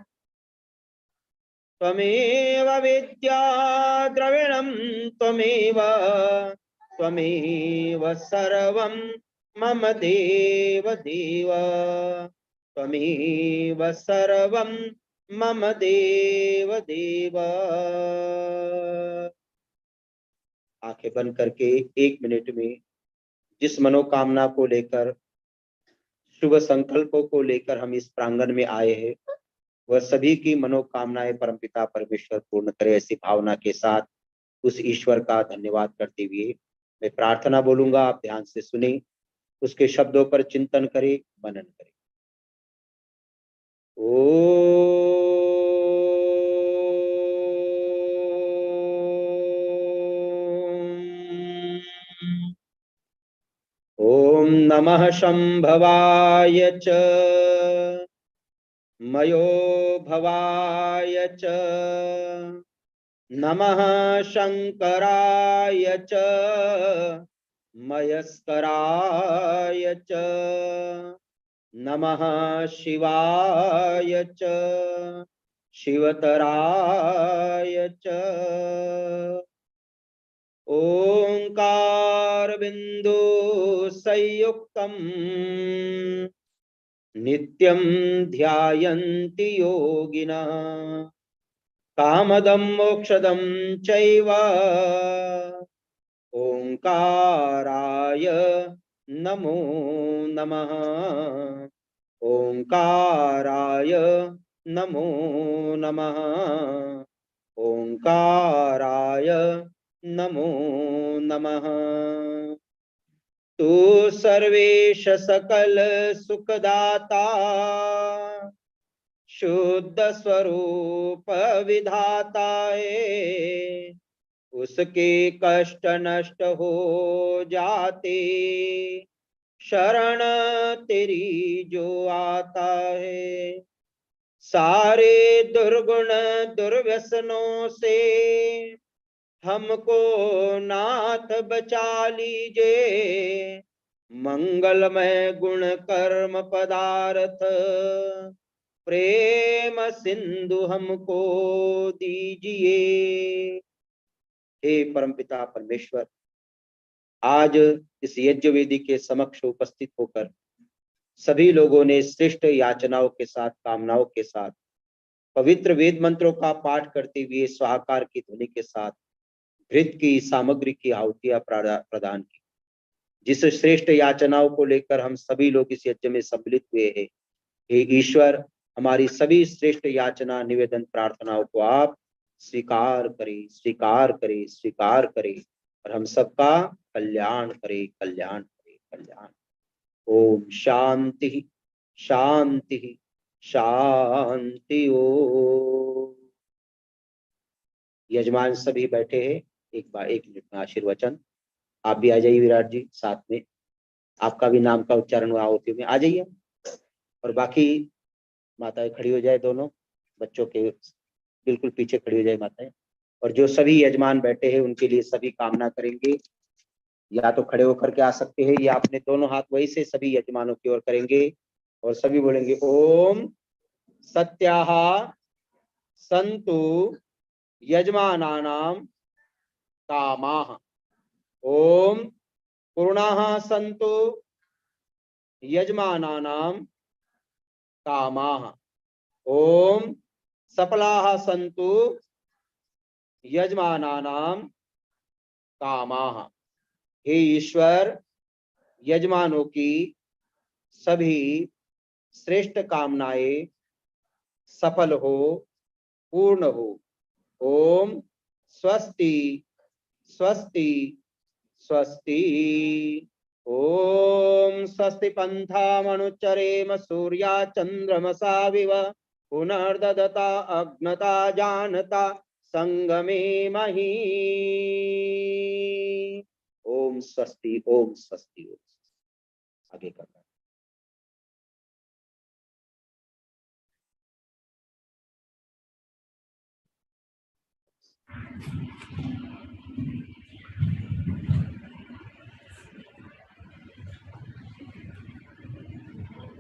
त्वमेव विद्या द्रविणं त्वमेव त्वमेव सर्वं मम देव देव त्वमेव सर्वं मम देव देव। आंखें बंद करके 1 मिनट में जिस मनोकामना को लेकर शुभ संकल्पों को लेकर हम इस प्रांगण में आए हैं वह सभी की मनोकामनाएं परमपिता परमेश्वर पूर्ण करे। ऐसी भावना के साथ उस ईश्वर का धन्यवाद करते हुए मैं प्रार्थना बोलूंगा, आप ध्यान से सुने, उसके शब्दों पर चिंतन करें, मनन करें। ओम नमः शंभवाय च मयो भवाय च नमः शंकराय च मयस्कराय च नमः शिवाय च शिवतराय च। ओंकार बिंदु संयुक्तम नित्यं ध्यायन्ति योगिनः कामदं मोक्षदं चैव ओंकाराय नमो नमः ओंकाराय नमो नमः ओंकाराय नमो नमः। तू सर्वेश सकल सुखदाता, शुद्ध स्वरूप विधाता है। उसके कष्ट नष्ट हो जाते, शरण तेरी जो आता है। सारे दुर्गुण दुर्व्यसनों से हमको नाथ बचा लीजिए। मंगलमय गुण कर्म पदार्थ प्रेम सिंधु हमको दीजिए। हे परमपिता परमेश्वर, आज इस यज्ञ वेदी के समक्ष उपस्थित होकर सभी लोगों ने श्रेष्ठ याचनाओं के साथ, कामनाओं के साथ, पवित्र वेद मंत्रों का पाठ करते हुए स्वाहाकार की ध्वनि के साथ घृत की सामग्री की आहुतियां प्रदान की। जिस श्रेष्ठ याचनाओं को लेकर हम सभी लोग इस यज्ञ में सम्मिलित हुए हैं, हे ईश्वर, हमारी सभी श्रेष्ठ याचना, निवेदन, प्रार्थनाओं को आप स्वीकार करें, स्वीकार करें, स्वीकार करें और हम सबका कल्याण करें, कल्याण करें, कल्याण। ओम शांति शांति शांति। ओम। यजमान सभी बैठे हैं, एक मिनट में आशीर्वचन। आप भी आ जाइए विराट जी, साथ में आपका भी नाम का उच्चारण हुआ होते में आ जाइए। और बाकी माताएं खड़ी हो जाए, दोनों बच्चों के बिल्कुल पीछे खड़ी हो जाए माताएं। और जो सभी यजमान बैठे हैं उनके लिए सभी कामना करेंगे। या तो खड़े होकर के आ सकते हैं या अपने दोनों हाथ वही से सभी यजमानों की ओर करेंगे और सभी बोलेंगे ओम सत्याः सन्तु यजमानानां कामाः। ओम पूर्णाः सन्तु यजमानानां कामाः। ओम सफलाः सन्तु यजमानानां कामाः। हे ईश्वर, यजमानों की सभी श्रेष्ठ कामनाएं सफल हो, पूर्ण हो। ओम स्वस्ति स्वस्ति स्वस्ति। ओम स्वस्ति पंथामनुचरेम सूर्या चंद्रमसाविव पुनर्ददता अग्नता जानता संगमे मही। ओम स्वस्ति, ओम स्वस्ति, ओम। आगे करना।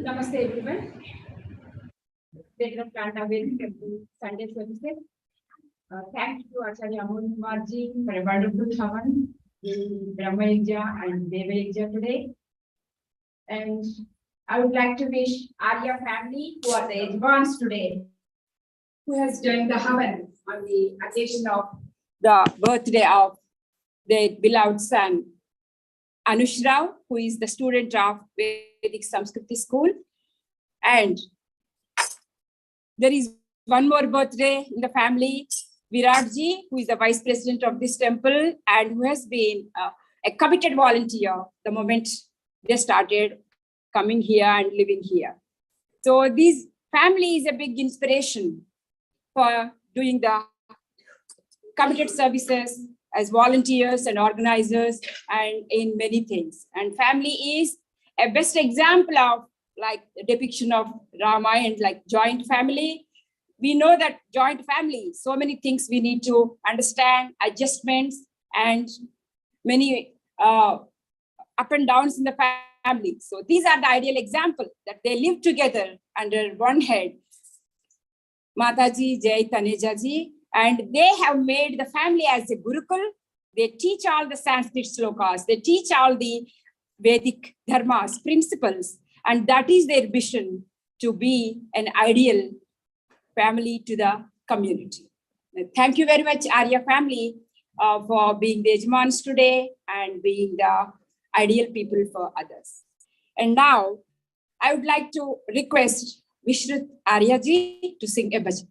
Namaste everyone. We're going to plant our Vedic Sunday services. Thank you to Acharya Amol Kumar ji for a wonderful Havan in Brahma Yajna and Deva Yajna today. And I would like to wish Arya family, who are the advanced today, who has joined the Havan on the occasion of the birthday of their beloved son, Anush Rao, who is the student of Vedic Samskriti School. And there is one more birthday in the family, Virat ji, who is the vice president of this temple and who has been a committed volunteer the moment they started coming here and living here. So this family is a big inspiration for doing the committed services as volunteers and organizers and in many things. And family is a best example of like the depiction of Rama and like joint family. We know that joint family, so many things we need to understand, adjustments and many up and downs in the family. So these are the ideal example that they live together under one head. Mataji, Jai Taneja ji, and they have made the family as a Gurukul. They teach all the Sanskrit slokas, they teach all the Vedic dharmas, principles, and that is their vision to be an ideal family to the community. Thank you very much, Arya family, for being the Yajmans today and being the ideal people for others. And now, I would like to request Vishruth Arya ji to sing a bhajan.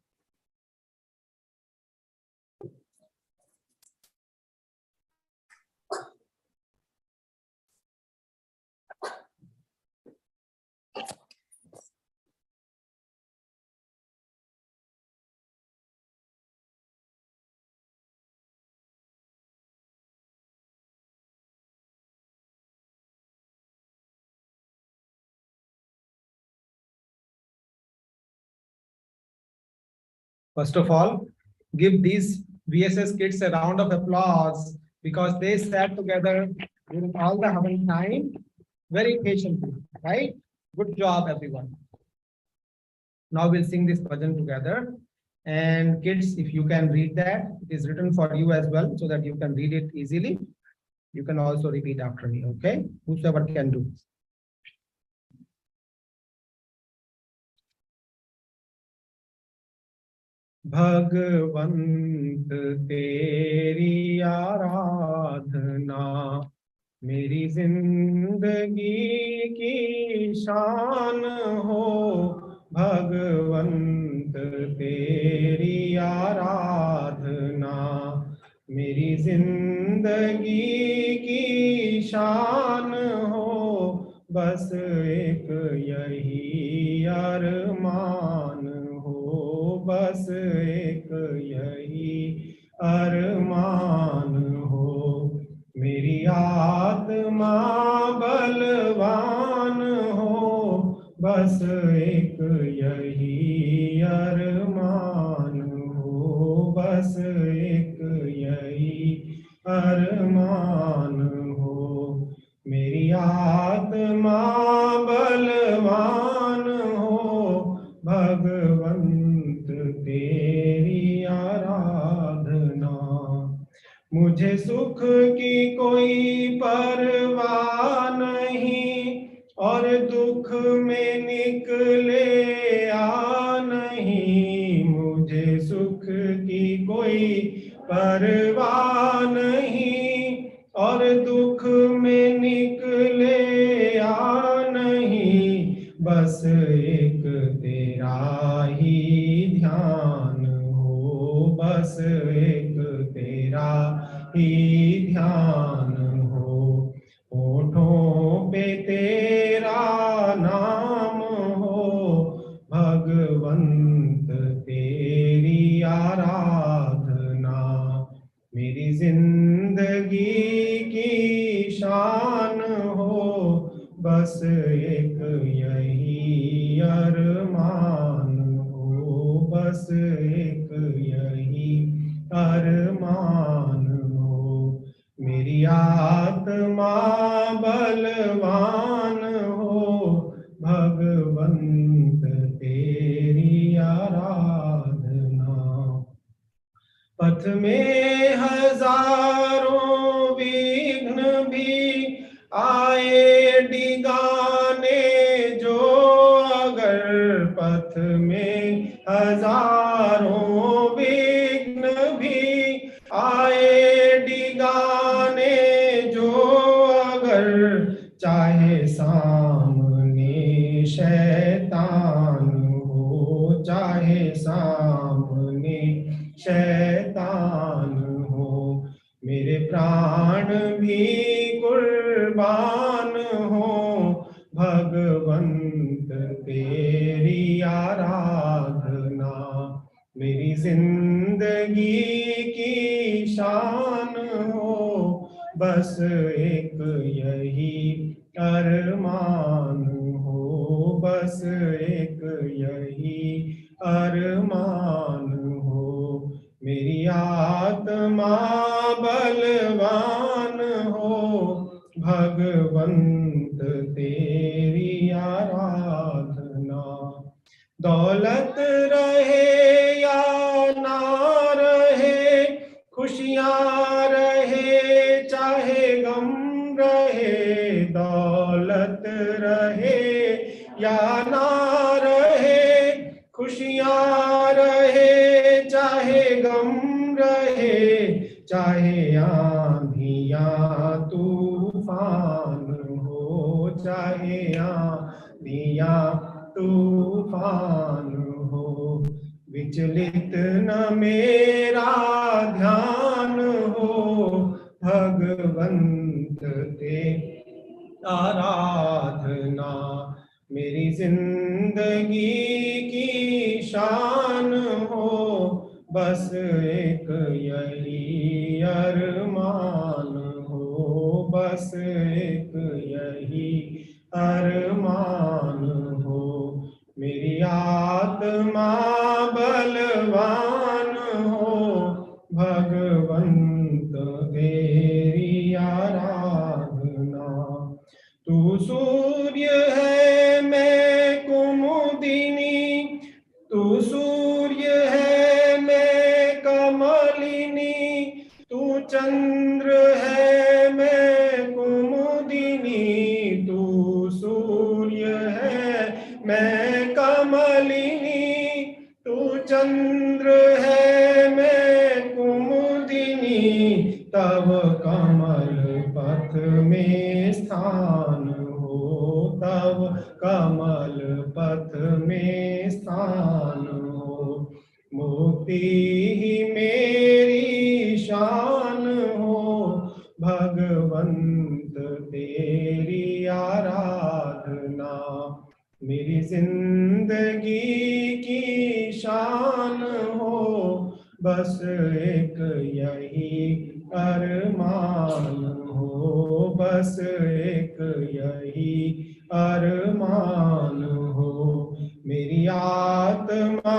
First of all, give these VSS kids a round of applause because they sat together during all the Havan time very patiently, right? Good job, everyone. Now we'll sing this bhajan together. And kids, if you can read that, it is written for you as well so that you can read it easily. You can also repeat after me, okay? Whosoever can do. भगवंत तेरी आराधना मेरी जिंदगी की शान हो। भगवंत तेरी आराधना मेरी जिंदगी की शान हो। बस एक यही अरमान हो, बस एक यही अरमान हो। मेरी आत्मा बलवान हो, बस एक यही अरमान हो, बस एक यही अरमान हो। मेरी आत्मा बलवान हो, भगवंत तेरी आराधना। मुझे सुख की कोई परवाह नहीं और दुख में निकले आ नहीं। मुझे सुख की कोई परवाह नहीं और दुख में निकले आ नहीं। बस एक तेरा ही ध्यान हो, बस एक तेरा ही ध्यान हो। होठों पे तेरा नाम हो, भगवंत तेरी आराधना मेरी जिंदगी की शान हो। बस एक यही अरमान हो, बस एक यही अरमान हो। मेरी आत्मा बलवान हो, भगवंत तेरी आराधना। पथ में हजारों विघ्न भी आए डिगाने जो, अगर पथ में हजारों विघ्न भी आए डिगाने जो, अगर चाहे सामने शैतान हो, चाहे सामने शैतान हो। मेरे प्राण भी कुर्बान हो, भगवंत तेरी आराधना मेरी जिंदगी की शान हो। बस एक यही अरमान हो, बस एक यही अरमान हो। मेरी आत्मा बलवान हो, भगवंत तेरी आराधना। दौलत रहे या ना रहे, खुशियाँ रहे चाहे गम रहे। दौलत रहे या ना रहे, खुशियाँ रहे चाहे गम रहे। चाहे आंधियाँ तूफान हो, चाहे आंधियाँ तूफान हो। विचलित न मेरा ध्यान हो, भगवंत तेरी आराधना मेरी जिंदगी की शान हो। बस एक यही अरमान हो, बस एक यही अरमान हो। मेरी आत्मा बलवान सूर्य है मैं कुमुदिनी, तू सूर्य है मैं कमलिनी, तू चंद्र है मैं कुमुदिनी, तू सूर्य है मैं कमलिनी, तू चंद्र है मैं कुमुदिनी, तब कमल पथ में स्थान हो, तब कमल पथ में स्थान हो, मुक्ति ही मेरी शान हो, भगवंत तेरी आराधना मेरी जिंदगी की शान हो, बस एक यही अरमान हो, बस एक यही अरमान हो, मेरी आत्मा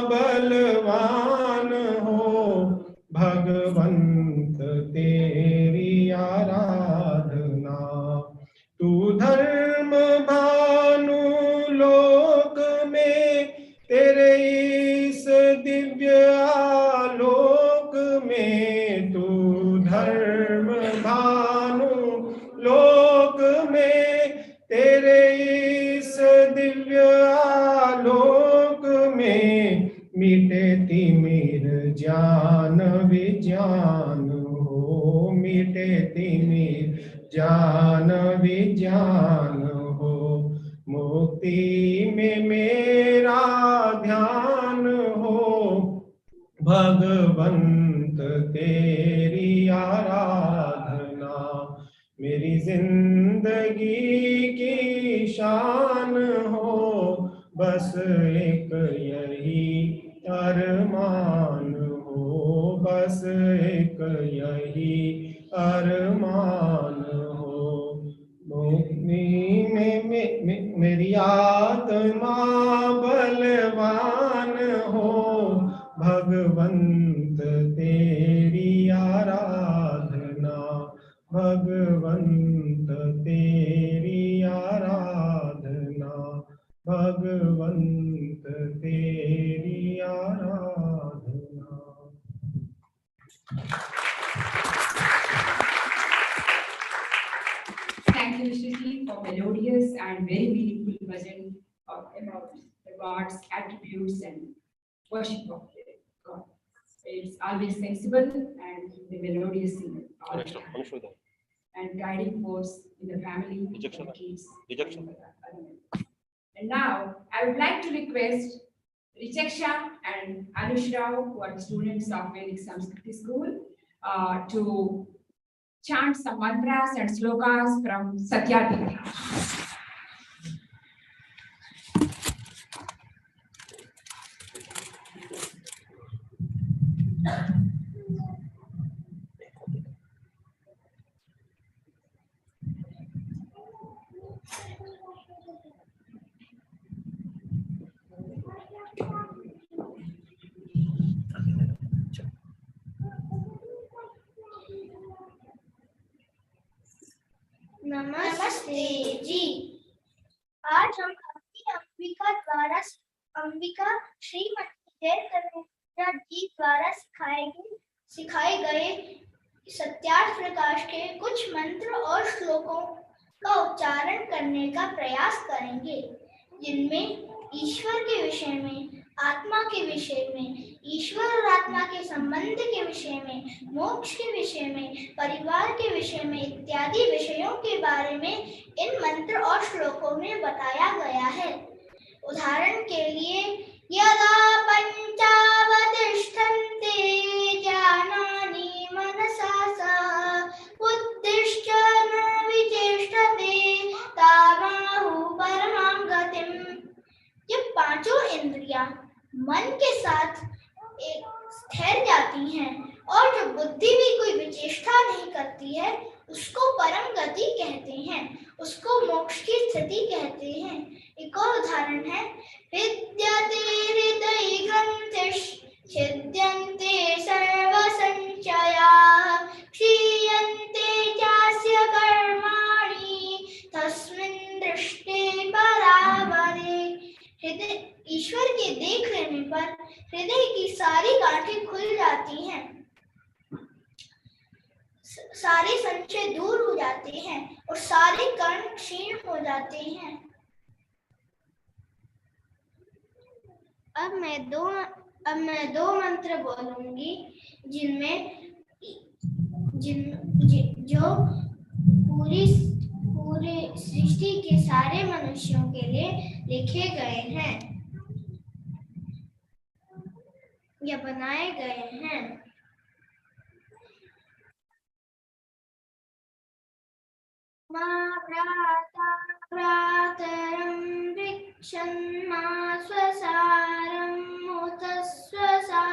बलवान हो, भगवंत तेरी आराधना, तू धर्म भानु लोक में, तेरे इस दिव्य आलोक में, तू धर्म भानु लोक में, तेरे इस दिव्य आलोक में, मिटे तिमिर ज्ञान विज्ञान हो, मिटे तिमिर ज्ञान विज्ञान हो, मुक्ति में मेरा ध्यान हो, भगवंत तेरी आराधना मेरी जिंदगी की शान हो, बस एक यही अरमान हो, बस एक यही अरमान हो, मेरी आत्मा बलवान हो, भगवंत तेरी आराधना, भगवंत तेरी आराधना, भगवंत तेरी आराधना। Thank you, Shri, for melodious and very meaningful version of about the God's attributes and worship of God. It's always sensible and the melodious singer all the time, and guiding force in the family and kids. And now I would like to request Richaksha and Anushra, who are the students of Vedic Samskriti School, to chant some mantras and slokas from Satyadeva. नमस्ते जी। आज हम अपनी अंबिका श्रीमती जय तनुजा जी द्वारा सिखाए गए सत्यार्थ प्रकाश के कुछ मंत्र और श्लोकों का उच्चारण करने का प्रयास करेंगे, जिनमें ईश्वर के विषय में, आत्मा के विषय में, ईश्वर और आत्मा के संबंध के विषय में, मोक्ष के विषय में, परिवार के विषय में इत्यादि विषयों के बारे में इन मंत्र और श्लोकों में बताया गया है। उदाहरण के लिए, यदा पंचावतिष्ठन्ते ज्ञानानि मनसा सह उद्दिश्य न विचेष्टते तामाहु परमां गतिम्। जब पांचों इंद्रियां मन के साथ ठहर जाती हैं और जो बुद्धि भी कोई विचेष्टा नहीं करती है, उसको परम गति कहते हैं, उसको मोक्ष की स्थिति कहते हैं। एक और उदाहरण है, विद्यते हृदय ग्रंथिश्छिद्यन्ते सर्व संचयाः क्षीयन्ते चास्य कर्माणि तस्मिन् ईश्वर के देख लेने पर हृदय की सारी गांठें खुल जाती हैं, सारे संशय दूर हो जाते हैं और सारे कर्म क्षीण हो जाते हैं। अब मैं दो मंत्र बोलूंगी जो पूरी सृष्टि के सारे मनुष्यों के लिए लिखे गए हैं या बनाए गए हैं। मा भ्राता भ्रातरं भिक्षन्मा स्वसारं मुत स्वसा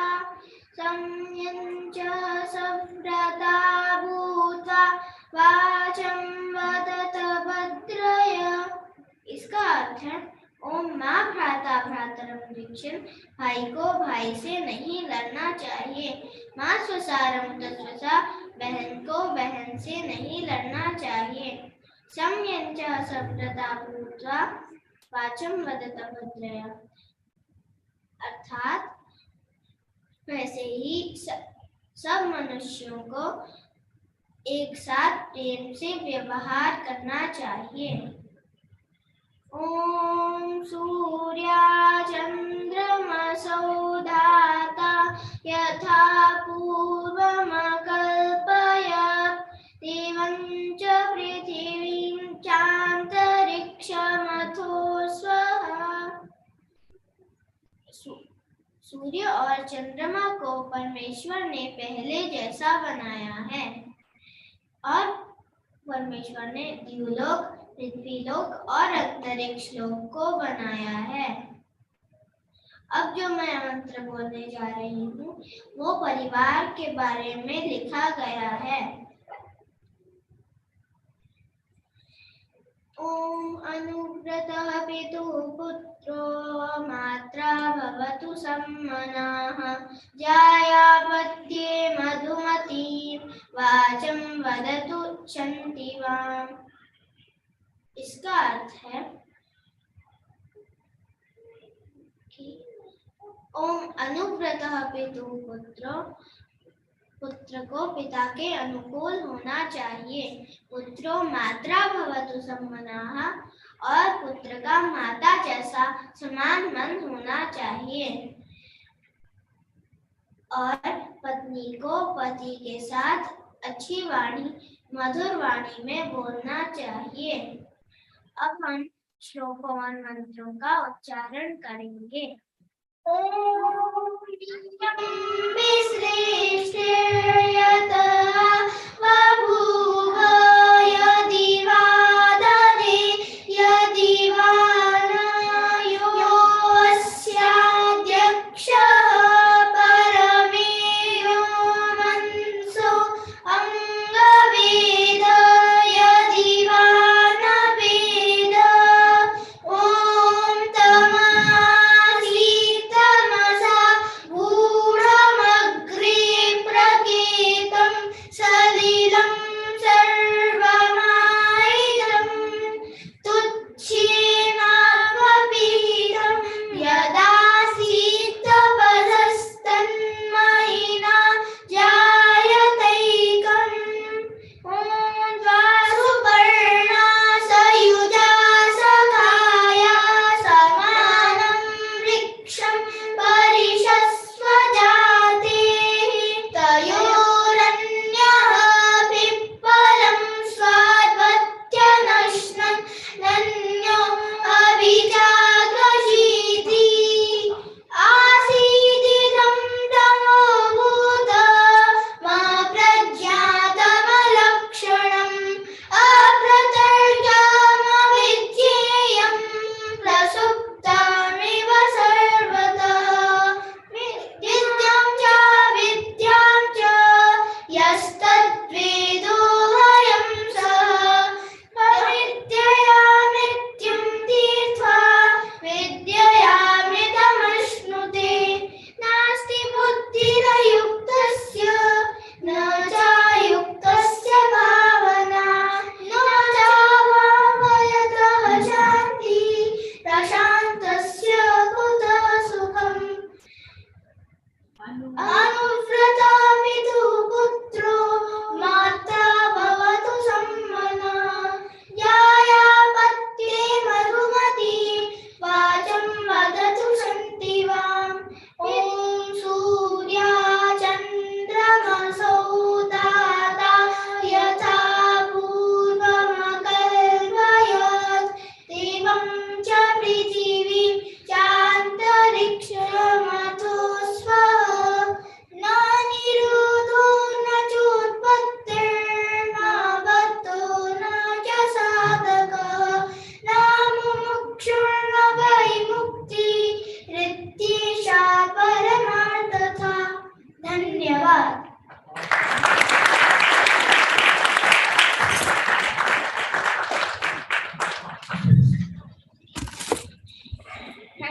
संयञ्च सव्रता भूत्वा वाचं वदत भद्रय। इसका अर्थ है, ओम माँ भ्राता भ्रातरम भिक्षन, भाई को भाई से नहीं लड़ना चाहिए। माँ स्वसारम तस्वसा, बहन को बहन से नहीं लड़ना चाहिए। संयंच सव्रता भूत्वा वाचं वदत भद्रय, अर्थात वैसे ही सब मनुष्यों को एक साथ प्रेम से व्यवहार करना चाहिए। ओम सूर्या चंद्रमसौ धाता यथा पूर्वमकल्पयत् देवं च पृथिवीं चान्तरिक्षमथो स्वः। सूर्य और चंद्रमा को परमेश्वर ने पहले जैसा बनाया है और परमेश्वर ने द्युलोक, पृथ्वीलोक और अंतरिक्ष लोक को बनाया है। अब जो मैं मंत्र बोलने जा रही हूँ वो परिवार के बारे में लिखा गया है। ओम अनुव्रतः पितुः पुत्रो मात्रा भवतु सम्मनाः जायापत्ये मधुमती वाचं वदतु क्षन्तिवाम्। इसका अर्थ है कि ओम अनुव्रतः पितुः पुत्रो, पुत्र को पिता के अनुकूल होना चाहिए। पुत्रो मात्रा भवतु सम्मनाः, और पुत्र का माता जैसा समान मन होना चाहिए। और पत्नी को पति के साथ अच्छी वाणी, मधुर वाणी में बोलना चाहिए। अब हम श्लोकवान मंत्रों का उच्चारण करेंगे। ओम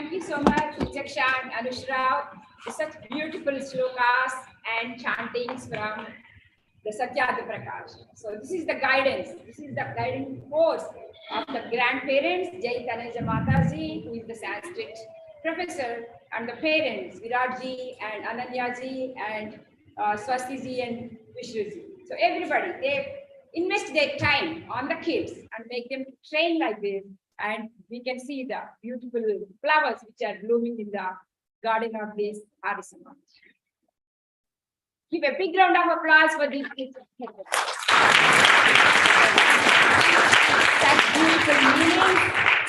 Thank you so much, Jaksha and Anushra, for such beautiful slokas and chantings from the Satyada Prakash. So this is the guidance. This is the guiding force of the grandparents, Jai Taneja Mataji, who is the Sanskrit professor, and the parents, Viratji and Ananyaji and Swastiji and Vishruji. So everybody, they invest their time on the kids and make them train like this. And we can see the beautiful flowers which are blooming in the garden of this Arisama. Give a big round of applause for these kids. Such beautiful meaning,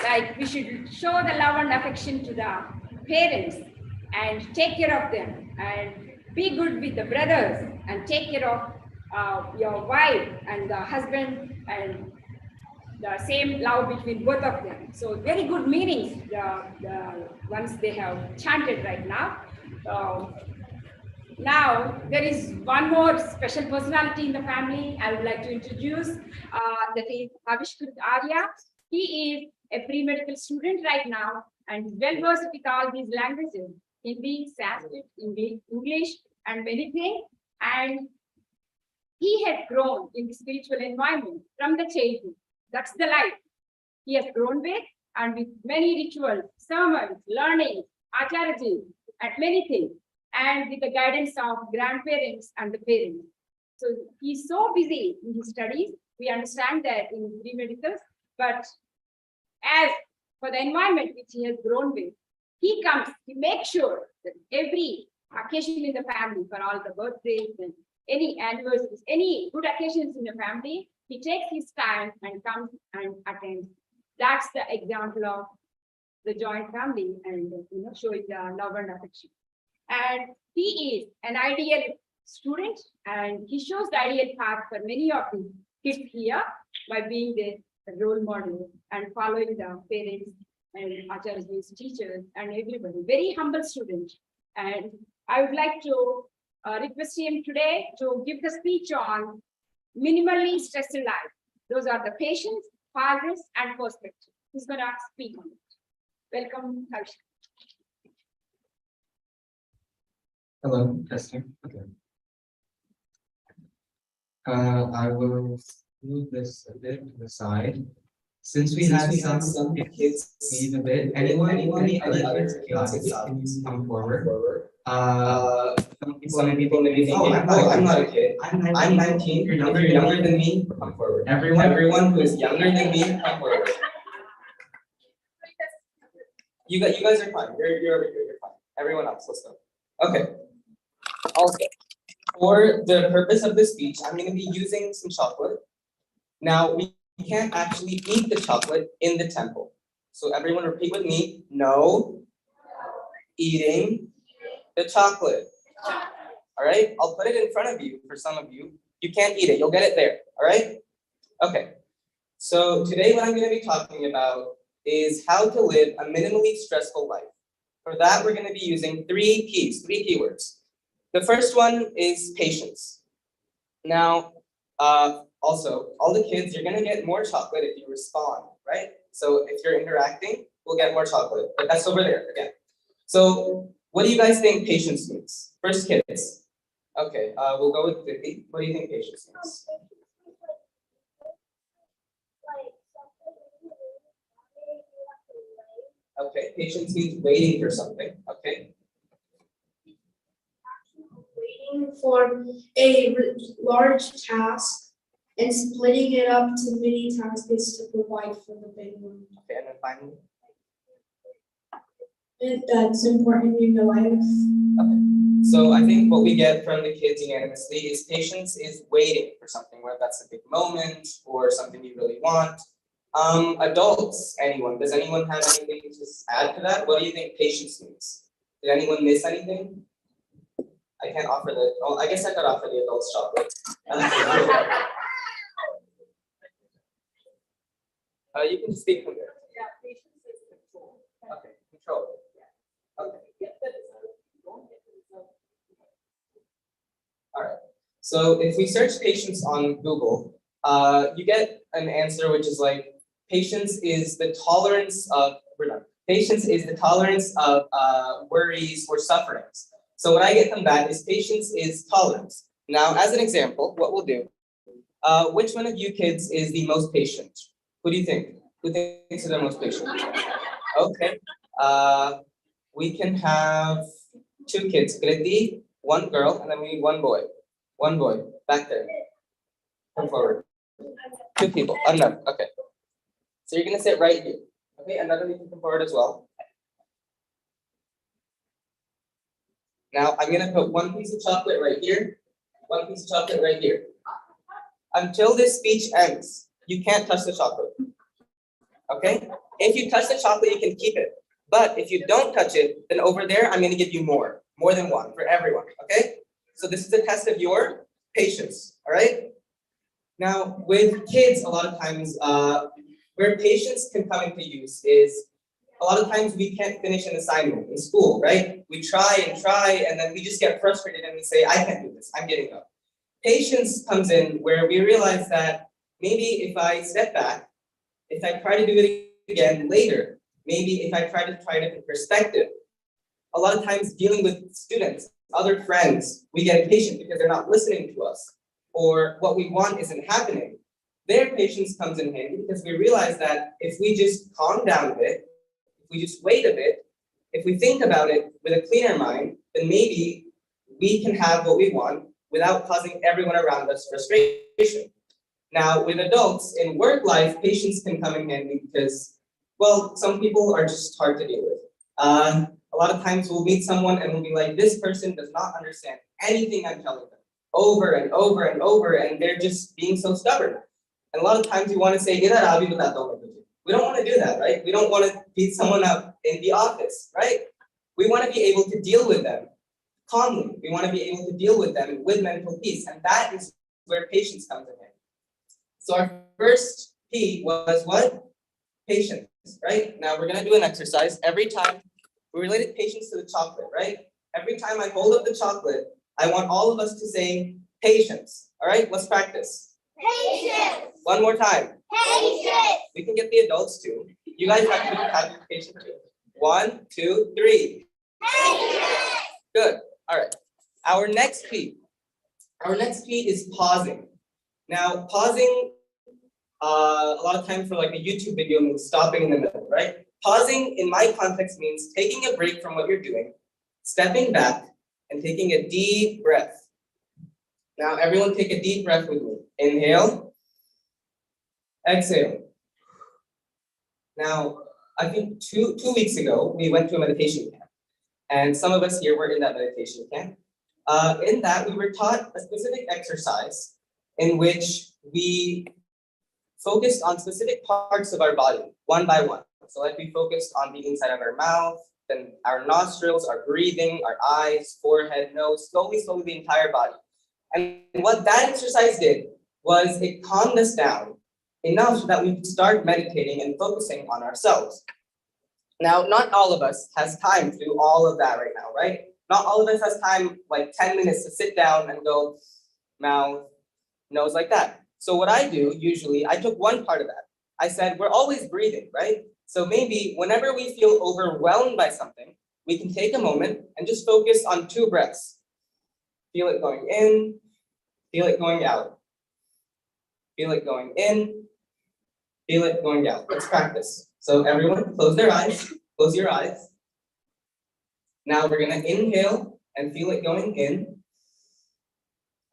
like we should show the love and affection to the parents and take care of them and be good with the brothers and take care of your wife and the husband and the same love between both of them. So very good meanings, the ones they have chanted right now. Now, there is one more special personality in the family I would like to introduce. That is Avishkrit Arya. He is a pre-medical student right now and is well versed with all these languages, Hindi, Sanskrit, English, and many things. And he has grown in the spiritual environment from the childhood. That's the life he has grown with, and with many rituals, sermons, learning, acharyaji, and many things, and with the guidance of grandparents and the parents. So he's so busy in his studies. We understand that in pre-medicals, but as for the environment which he has grown with, he makes sure that every occasion in the family, for all the birthdays and any anniversaries, any good occasions in the family, he takes his time and comes and attends. That's the example of the joint family and showing the love and affection. And he is an ideal student and he shows the ideal path for many of the kids here by being the role model and following the parents and acharyas, teachers and everybody. Very humble student. And I would like to request him today to give the speech on minimally stressed life. Those are the patience, progress, and perspective. He's going to speak on it. Welcome, Harsh. Hello, testing. Okay. I will move this a bit to the side. Since we had some kids leave a bit, any other kids come forward. Some people may be thinking, oh, I'm not a kid. I'm 19. You're younger than me. Come forward. Everyone who is younger than me, come forward. You guys are fine. You're over here. You're fine. Everyone else, let's go. Okay. Also, for the purpose of this speech, I'm going to be using some chocolate. Now, we can't actually eat the chocolate in the temple. So everyone repeat with me, no eating the chocolate. All right, I'll put it in front of you for some of you. You can't eat it, you'll get it there, all right? Okay, so today what I'm going to be talking about is how to live a minimally stressful life. For that, we're going to be using three keywords. The first one is patience. Now, also, all the kids, you're going to get more chocolate if you respond, right? So if you're interacting, we'll get more chocolate, but that's over there again. So what do you guys think patience means? First kids. Okay, we'll go with Vicky. What do you think patience means? Okay, patience means waiting for something. Okay. Waiting for a large task and splitting it up to many tasks to provide for the big one. Okay, and then finally. That's important in your life. Okay. So I think what we get from the kids unanimously is patience is waiting for something, whether that's a big moment or something you really want. Adults, anyone, does anyone have anything to add to that? What do you think patience means? Did anyone miss anything? I can't offer the, oh, I guess I could offer the adults chocolate. You can speak from there. Yeah, patience is control. Okay, control. Okay. All right. So if we search patience on Google, you get an answer which is like, patience is the tolerance of, we're done. Patience is the tolerance of worries or sufferings. So what I get from that is patience is tolerance. Now, as an example, what we'll do, which one of you kids is the most patient? Who do you think? Who thinks is the most patient? Okay. We can have 2 kids, Kriti, 1 girl, and then we need 1 boy. 1 boy, back there. Come forward. 2 people, enough, okay. So you're gonna sit right here. Okay, another you can come forward as well. Now I'm gonna put 1 piece of chocolate right here, 1 piece of chocolate right here. Until this speech ends, you can't touch the chocolate. Okay? If you touch the chocolate, you can keep it. But if you don't touch it, then over there, I'm gonna give you more than 1 for everyone. Okay? So this is a test of your patience. All right? Now, with kids, a lot of times, where patience can come into use is a lot of times we can't finish an assignment in school, right? We try, and then we just get frustrated and we say, I can't do this, I'm giving up. Patience comes in where we realize that maybe if I step back, if I try to do it again later, maybe if I try to different perspective, a lot of times dealing with students, other friends, we get impatient because they're not listening to us, or what we want isn't happening. Their patience comes in handy because we realize that if we just calm down a bit, if we just wait a bit, if we think about it with a cleaner mind, then maybe we can have what we want without causing everyone around us frustration. Now, with adults in work life, patience can come in handy because, well, some people are just hard to deal with. A lot of times we'll meet someone and we'll be like, this person does not understand anything I'm telling them, over and over and over, and they're just being so stubborn. And a lot of times we want to say, we don't want to do that, right? We don't want to beat someone up in the office, right? We want to be able to deal with them calmly. We want to be able to deal with them with mental peace. And that is where patience comes in. So our first P was what? Patience, right? Now we're going to do an exercise. Every time we related patience to the chocolate, right? Every time I hold up the chocolate, I want all of us to say patience. All right, let's practice. Patience. 1 more time. Patience. We can get the adults too. You guys have to be patient too. 1, 2, 3. Patience. Good. All right. Our next P is pausing. Now, pausing, a lot of times for like a YouTube video means stopping in the middle, right? Pausing in my context means taking a break from what you're doing, stepping back, and taking a deep breath. Now, everyone take a deep breath with me. Inhale, exhale. Now, I think two weeks ago, we went to a meditation camp, and some of us here were in that meditation camp. In that, we were taught a specific exercise in which we focused on specific parts of our body, one by one. So like we focused on the inside of our mouth, then our nostrils, our breathing, our eyes, forehead, nose, slowly the entire body. And what that exercise did was it calmed us down enough so that we could start meditating and focusing on ourselves. Now, not all of us has time to do all of that right now, right? Not all of us has time, like 10 minutes to sit down and go mouth, nose like that. So what I do usually, I took one part of that. I said, we're always breathing, right? So maybe whenever we feel overwhelmed by something, we can take a moment and just focus on 2 breaths. Feel it going in, feel it going out. Feel it going in, feel it going out. Let's practice. So everyone, close their eyes, close your eyes. Now we're gonna inhale and feel it going in.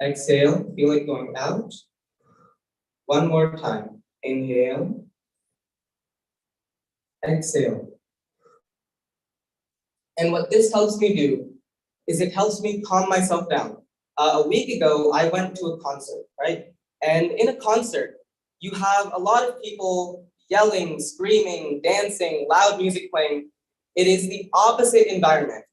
Exhale, feel it going out. 1 more time. Inhale. Exhale. And what this helps me do is it helps me calm myself down. A week ago, I went to a concert, right? And in a concert, you have a lot of people yelling, screaming, dancing, loud music playing. It is the opposite environment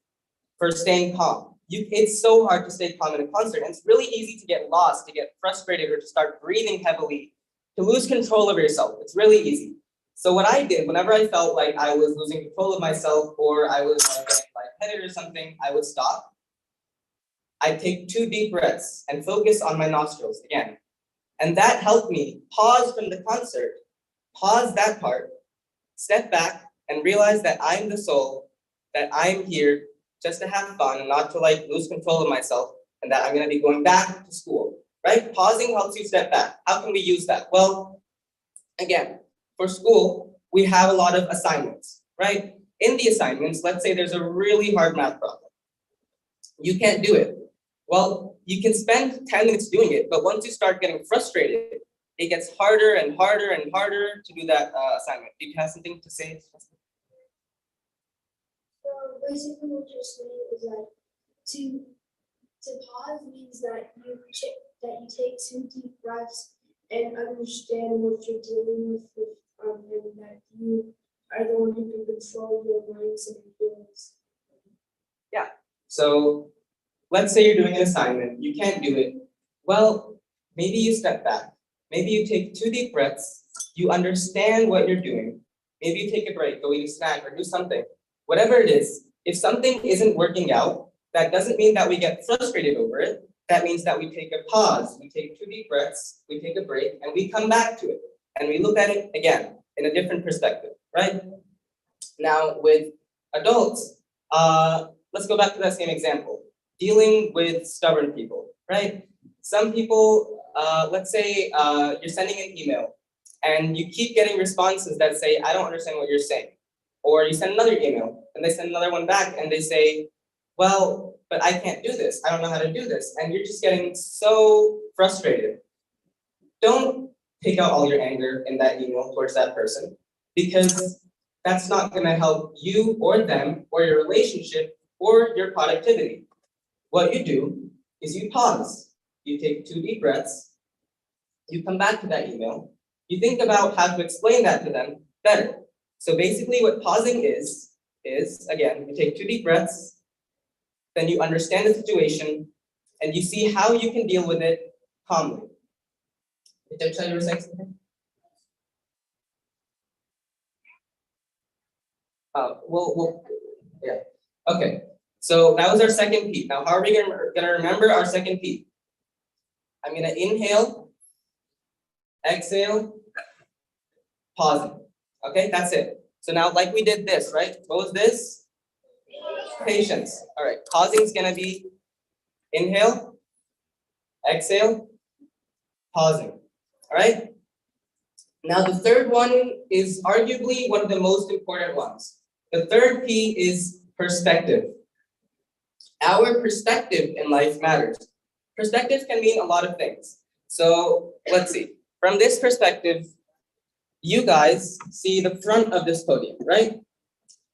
for staying calm. It's so hard to stay calm in a concert, and it's really easy to get lost, to get frustrated, or to start breathing heavily, to lose control of yourself. It's really easy. So what I did, whenever I felt like I was losing control of myself or I was getting lightheaded or something, I would stop. I'd take 2 deep breaths and focus on my nostrils again. And that helped me pause from the concert, pause that part, step back, and realize that I'm the soul, that I'm here just to have fun and not to like lose control of myself, and that I'm going to be going back to school, right? Pausing helps you step back. How can we use that? Well, again, for school, we have a lot of assignments, right? In the assignments, let's say there's a really hard math problem. You can't do it. Well, you can spend 10 minutes doing it, but once you start getting frustrated, it gets harder and harder and harder to do that assignment. Do you have something to say? So basically what you're saying is that to pause means that you take 2 deep breaths and understand what you're dealing with and that you are the one who can control your minds and feelings. Yeah. So let's say you're doing an assignment, you can't do it. Well, maybe you step back. Maybe you take 2 deep breaths, you understand what you're doing. Maybe you take a break, go eat a snack or do something. Whatever it is, if something isn't working out, that doesn't mean that we get frustrated over it. That means that we take a pause, we take 2 deep breaths, we take a break, and we come back to it. And we look at it again in a different perspective, right? Now, with adults, let's go back to that same example. Dealing with stubborn people, right? Some people, let's say you're sending an email and you keep getting responses that say, I don't understand what you're saying. Or you send another email and they send another one back and they say, well, but I can't do this. I don't know how to do this. And you're just getting so frustrated. Don't take out all your anger in that email towards that person, because that's not going to help you or them or your relationship or your productivity. What you do is you pause. You take 2 deep breaths. You come back to that email. You think about how to explain that to them better. So basically what pausing is again, you take 2 deep breaths, then you understand the situation, and you see how you can deal with it calmly. Did you were saying something? Yeah. Okay. So that was our second P. Now, how are we gonna remember our second P? I'm gonna inhale, exhale, pausing. Okay, that's it. So now, like we did this, right? What was this? Patience. All right. Pausing is gonna be inhale, exhale, pausing. All right. Now, the third one is arguably one of the most important ones. The third P is perspective. Our perspective in life matters. Perspective can mean a lot of things. So let's see. From this perspective, you guys see the front of this podium, right?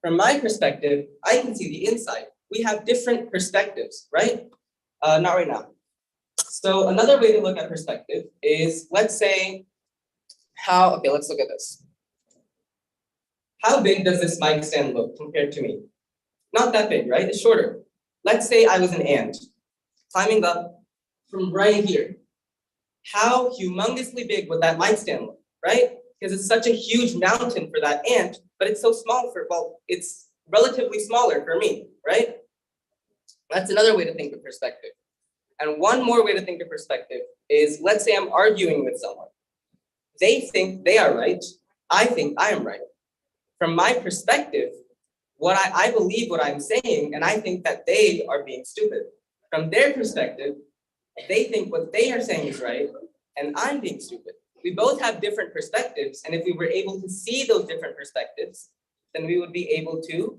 From my perspective, I can see the inside. We have different perspectives, right? Not right now. So another way to look at perspective is, let's say, okay, let's look at this. How big does this mic stand look compared to me? Not that big, right? It's shorter. Let's say I was an ant climbing up from right here. How humongously big would that mic stand look, right? Because it's such a huge mountain for that ant, but it's so small it's relatively smaller for me, right? That's another way to think of perspective. And one more way to think of perspective is, let's say I'm arguing with someone. They think they are right. I think I am right. From my perspective, I believe what I'm saying, and I think that they are being stupid. From their perspective, they think what they are saying is right, and I'm being stupid. We both have different perspectives, and if we were able to see those different perspectives, then we would be able to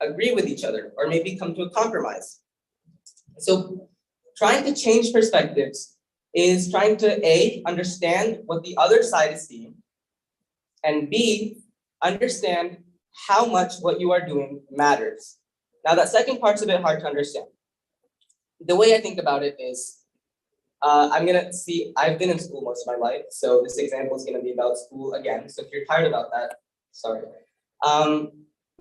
agree with each other, or maybe come to a compromise. So trying to change perspectives is trying to A, understand what the other side is seeing, and B, understand how much what you are doing matters. Now that second part's a bit hard to understand. The way I think about it is, I've been in school most of my life, so this example is gonna be about school again. So if you're tired about that, sorry.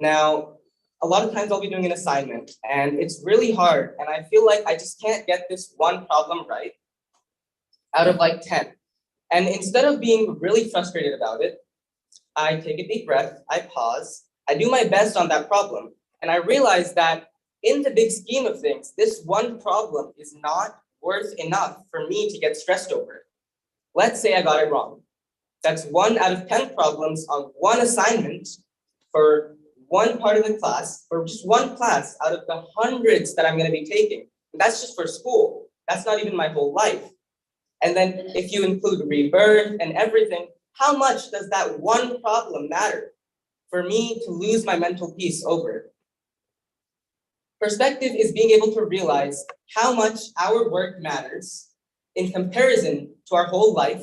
Now, a lot of times I'll be doing an assignment and it's really hard, and I feel like I just can't get this one problem right out of like 10. And instead of being really frustrated about it, I take a deep breath, I pause, I do my best on that problem, and I realize that in the big scheme of things, this one problem is not worth enough for me to get stressed over it. Let's say I got it wrong. That's 1 out of 10 problems on one assignment, for one part of the class, for just one class out of the hundreds that I'm going to be taking. And that's just for school. That's not even my whole life. And then if you include rebirth and everything, how much does that one problem matter for me to lose my mental peace over it? Perspective is being able to realize how much our work matters in comparison to our whole life,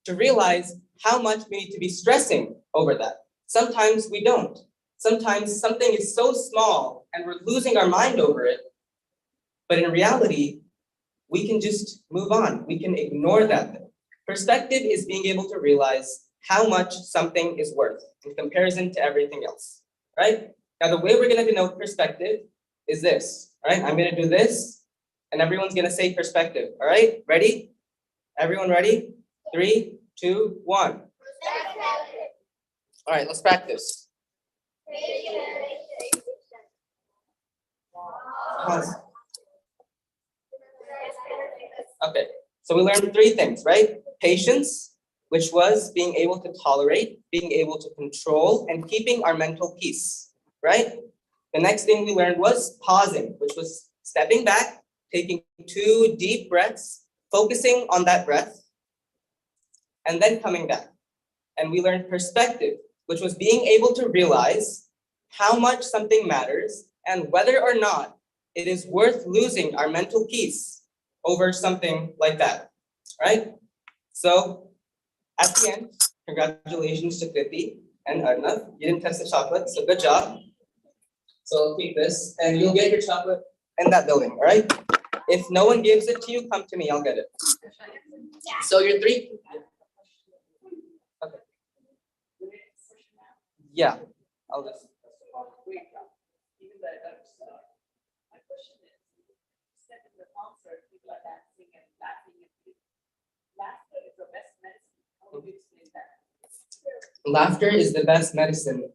to realize how much we need to be stressing over that. Sometimes we don't. Sometimes something is so small and we're losing our mind over it. But in reality, we can just move on. We can ignore that thing. Perspective is being able to realize how much something is worth in comparison to everything else, right? Now, the way we're going to denote perspective is this, right? I'm going to do this, and everyone's going to say perspective, all right? Ready? Everyone ready? 3, 2, 1. All right, let's practice. Pause. Okay, so we learned 3 things, right? Patience, which was being able to tolerate, being able to control, and keeping our mental peace, right? The next thing we learned was pausing, which was stepping back, taking 2 deep breaths, focusing on that breath, and then coming back. And we learned perspective, which was being able to realize how much something matters and whether or not it is worth losing our mental peace over something like that, right? So at the end, congratulations to Kriti and Arnav. You didn't test the chocolate, so good job. So I'll keep this, and you'll get your chocolate in that building, all right? If no one gives it to you, come to me, I'll get it. So your 3. Okay. Yeah, I'll just. Laughter is the best medicine,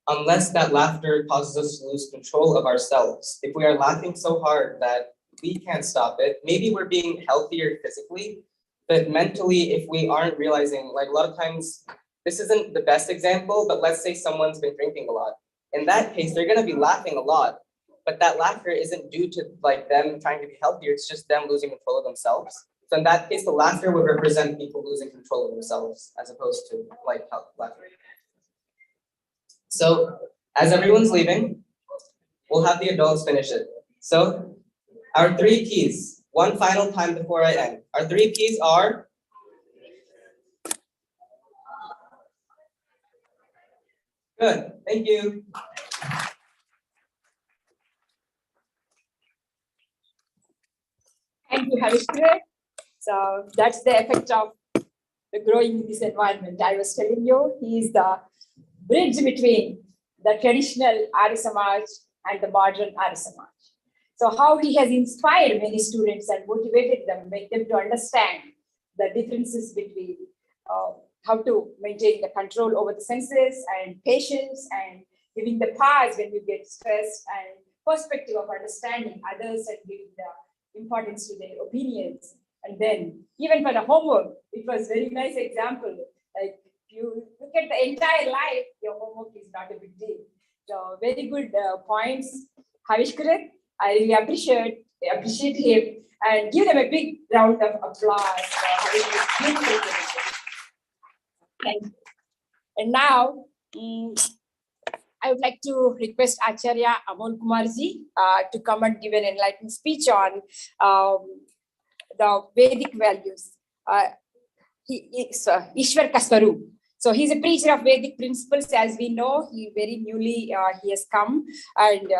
unless that laughter causes us to lose control of ourselves. If we are laughing so hard that we can't stop it, maybe we're being healthier physically, but mentally, if we aren't realizing, like a lot of times, this isn't the best example, but let's say someone's been drinking a lot. In that case, they're going to be laughing a lot, but that laughter isn't due to like them trying to be healthier, it's just them losing control of themselves. So in that case, the laughter would represent people losing control of themselves as opposed to like laughter. So as everyone's leaving, we'll have the adults finish it. So our 3 P's, one final time before I end. Our 3 P's are good. Thank you. Thank you, Harishkar. So that's the effect of the growing in this environment. I was telling you, he is the bridge between the traditional Arya Samaj and the modern Arya Samaj. So how he has inspired many students and motivated them, make them to understand the differences between how to maintain the control over the senses and patience and giving the pause when you get stressed and perspective of understanding others and giving the importance to their opinions. And then even for the homework, it was very nice example. Like you look at the entire life, your homework is not a big deal. So very good points, Havishkarat. I really appreciate him and give them a big round of applause for having this beautiful presentation. Thank you. And now, I would like to request Acharya Amol Kumarji to come and give an enlightening speech on the Vedic values. He is Ishwar Kaswarup. So he's a preacher of Vedic principles. As we know, he very newly he has come, and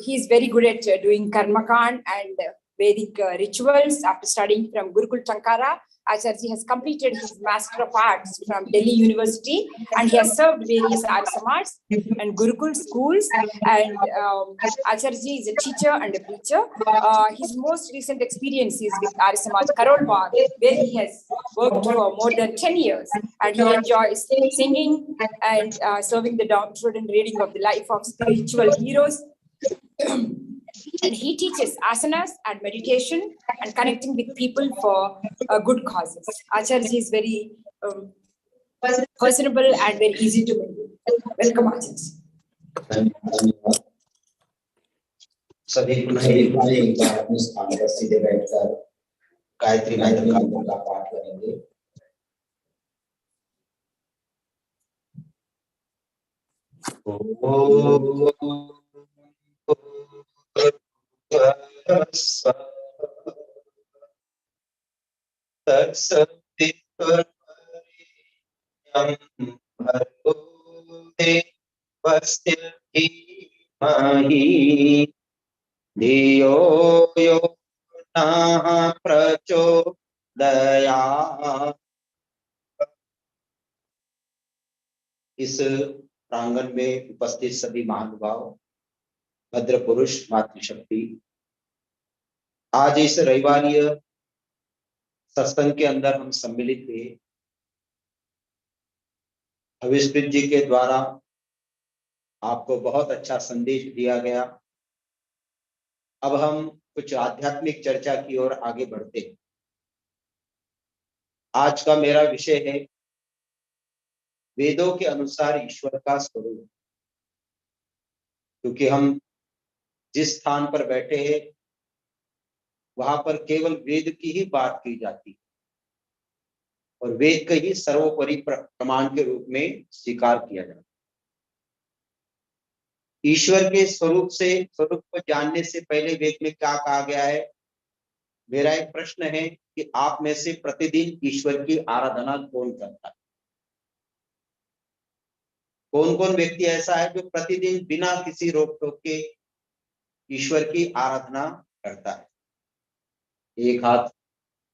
he's very good at doing karmakand and Vedic rituals. After studying from Gurukul Tankara, Acharya has completed his Master of Arts from Delhi University, and he has served various Arya Samaj and Gurukul schools. And Acharya is a teacher and a preacher. His most recent experience is with Arya Samaj Karol Bagh, where he has worked for more than 10 years. And he enjoys singing and serving the downtrodden reading of the life of spiritual heroes. And he teaches asanas and meditation and connecting with people for good causes. Acharya is very personable and very easy to meet. Welcome, Ajiz. धन्यवाद। सभी को सभी को एक बार अपने स्थान पर सीधे बैठकर गायत्री गायत्री मंत्र मंत्र का पाठ करेंगे। धियो यो नः प्रचोदयात्। इस प्रांगण में उपस्थित सभी महानुभाव, भद्र पुरुष, मातृशक्ति, आज इस रविवारीय सत्संग के अंदर हम सम्मिलित हुए। हविष्कृत जी के द्वारा आपको बहुत अच्छा संदेश दिया गया। अब हम कुछ आध्यात्मिक चर्चा की ओर आगे बढ़ते हैं। आज का मेरा विषय है वेदों के अनुसार ईश्वर का स्वरूप। क्योंकि हम जिस स्थान पर बैठे हैं वहां पर केवल वेद की ही बात की जाती है और वेद का ही सर्वोपरि प्रमाण के रूप में स्वीकार किया जाता है। ईश्वर के स्वरूप को जानने से पहले वेद में क्या कहा गया है? मेरा एक प्रश्न है कि आप में से प्रतिदिन ईश्वर की आराधना कौन करता है? कौन कौन व्यक्ति ऐसा है जो प्रतिदिन बिना किसी रोक टोक के ईश्वर की आराधना करता है? एक हाथ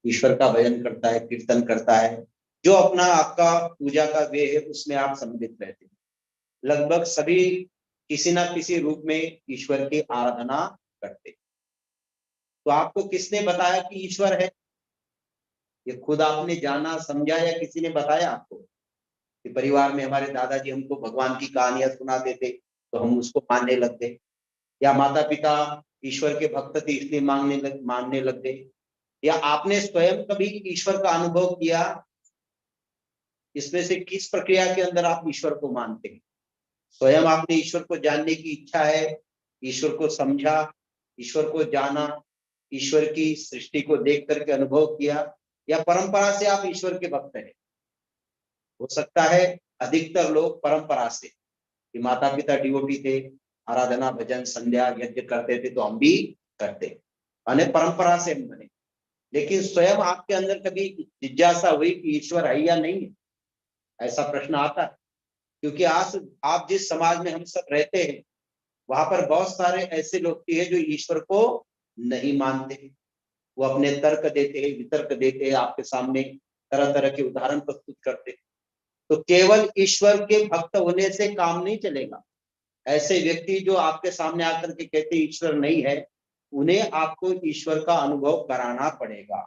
ईश्वर का भजन करता है, कीर्तन करता है, जो अपना आपका पूजा का वे है उसमें आप सम्मिलित रहते हैं। लगभग सभी किसी ना किसी रूप में ईश्वर की आराधना करते हैं। तो आपको किसने बताया कि ईश्वर है? ये खुद आपने जाना, समझा, या किसी ने बताया आपको? कि परिवार में हमारे दादाजी हमको भगवान की कहानियां सुनाते थे तो हम उसको मानने लग गए, या माता पिता ईश्वर के भक्त थे इसलिए मानने लग गए, या आपने स्वयं कभी ईश्वर का अनुभव किया? इसमें से किस प्रक्रिया के अंदर आप ईश्वर को मानते हैं? स्वयं आपने ईश्वर को जानने की इच्छा है, ईश्वर को समझा, ईश्वर को जाना, ईश्वर की सृष्टि को देख करके अनुभव किया, या परंपरा से आप ईश्वर के भक्त हैं? हो सकता है अधिकतर लोग परंपरा से, कि माता पिता डिवोटी थे, आराधना भजन संध्या यज्ञ करते थे तो हम भी करते, अने परंपरा से हम बने। लेकिन स्वयं आपके अंदर कभी जिज्ञासा हुई कि ईश्वर है या नहीं है? ऐसा प्रश्न आता है। क्योंकि आज आप जिस समाज में हम सब रहते हैं वहां पर बहुत सारे ऐसे लोग भी हैं जो ईश्वर को नहीं मानते। वो अपने तर्क देते हैं, वितर्क देते हैं, आपके सामने तरह तरह के उदाहरण प्रस्तुत करते हैं। तो केवल ईश्वर के भक्त होने से काम नहीं चलेगा। ऐसे व्यक्ति जो आपके सामने आकर के कहते ईश्वर नहीं है, उन्हें आपको ईश्वर का अनुभव कराना पड़ेगा।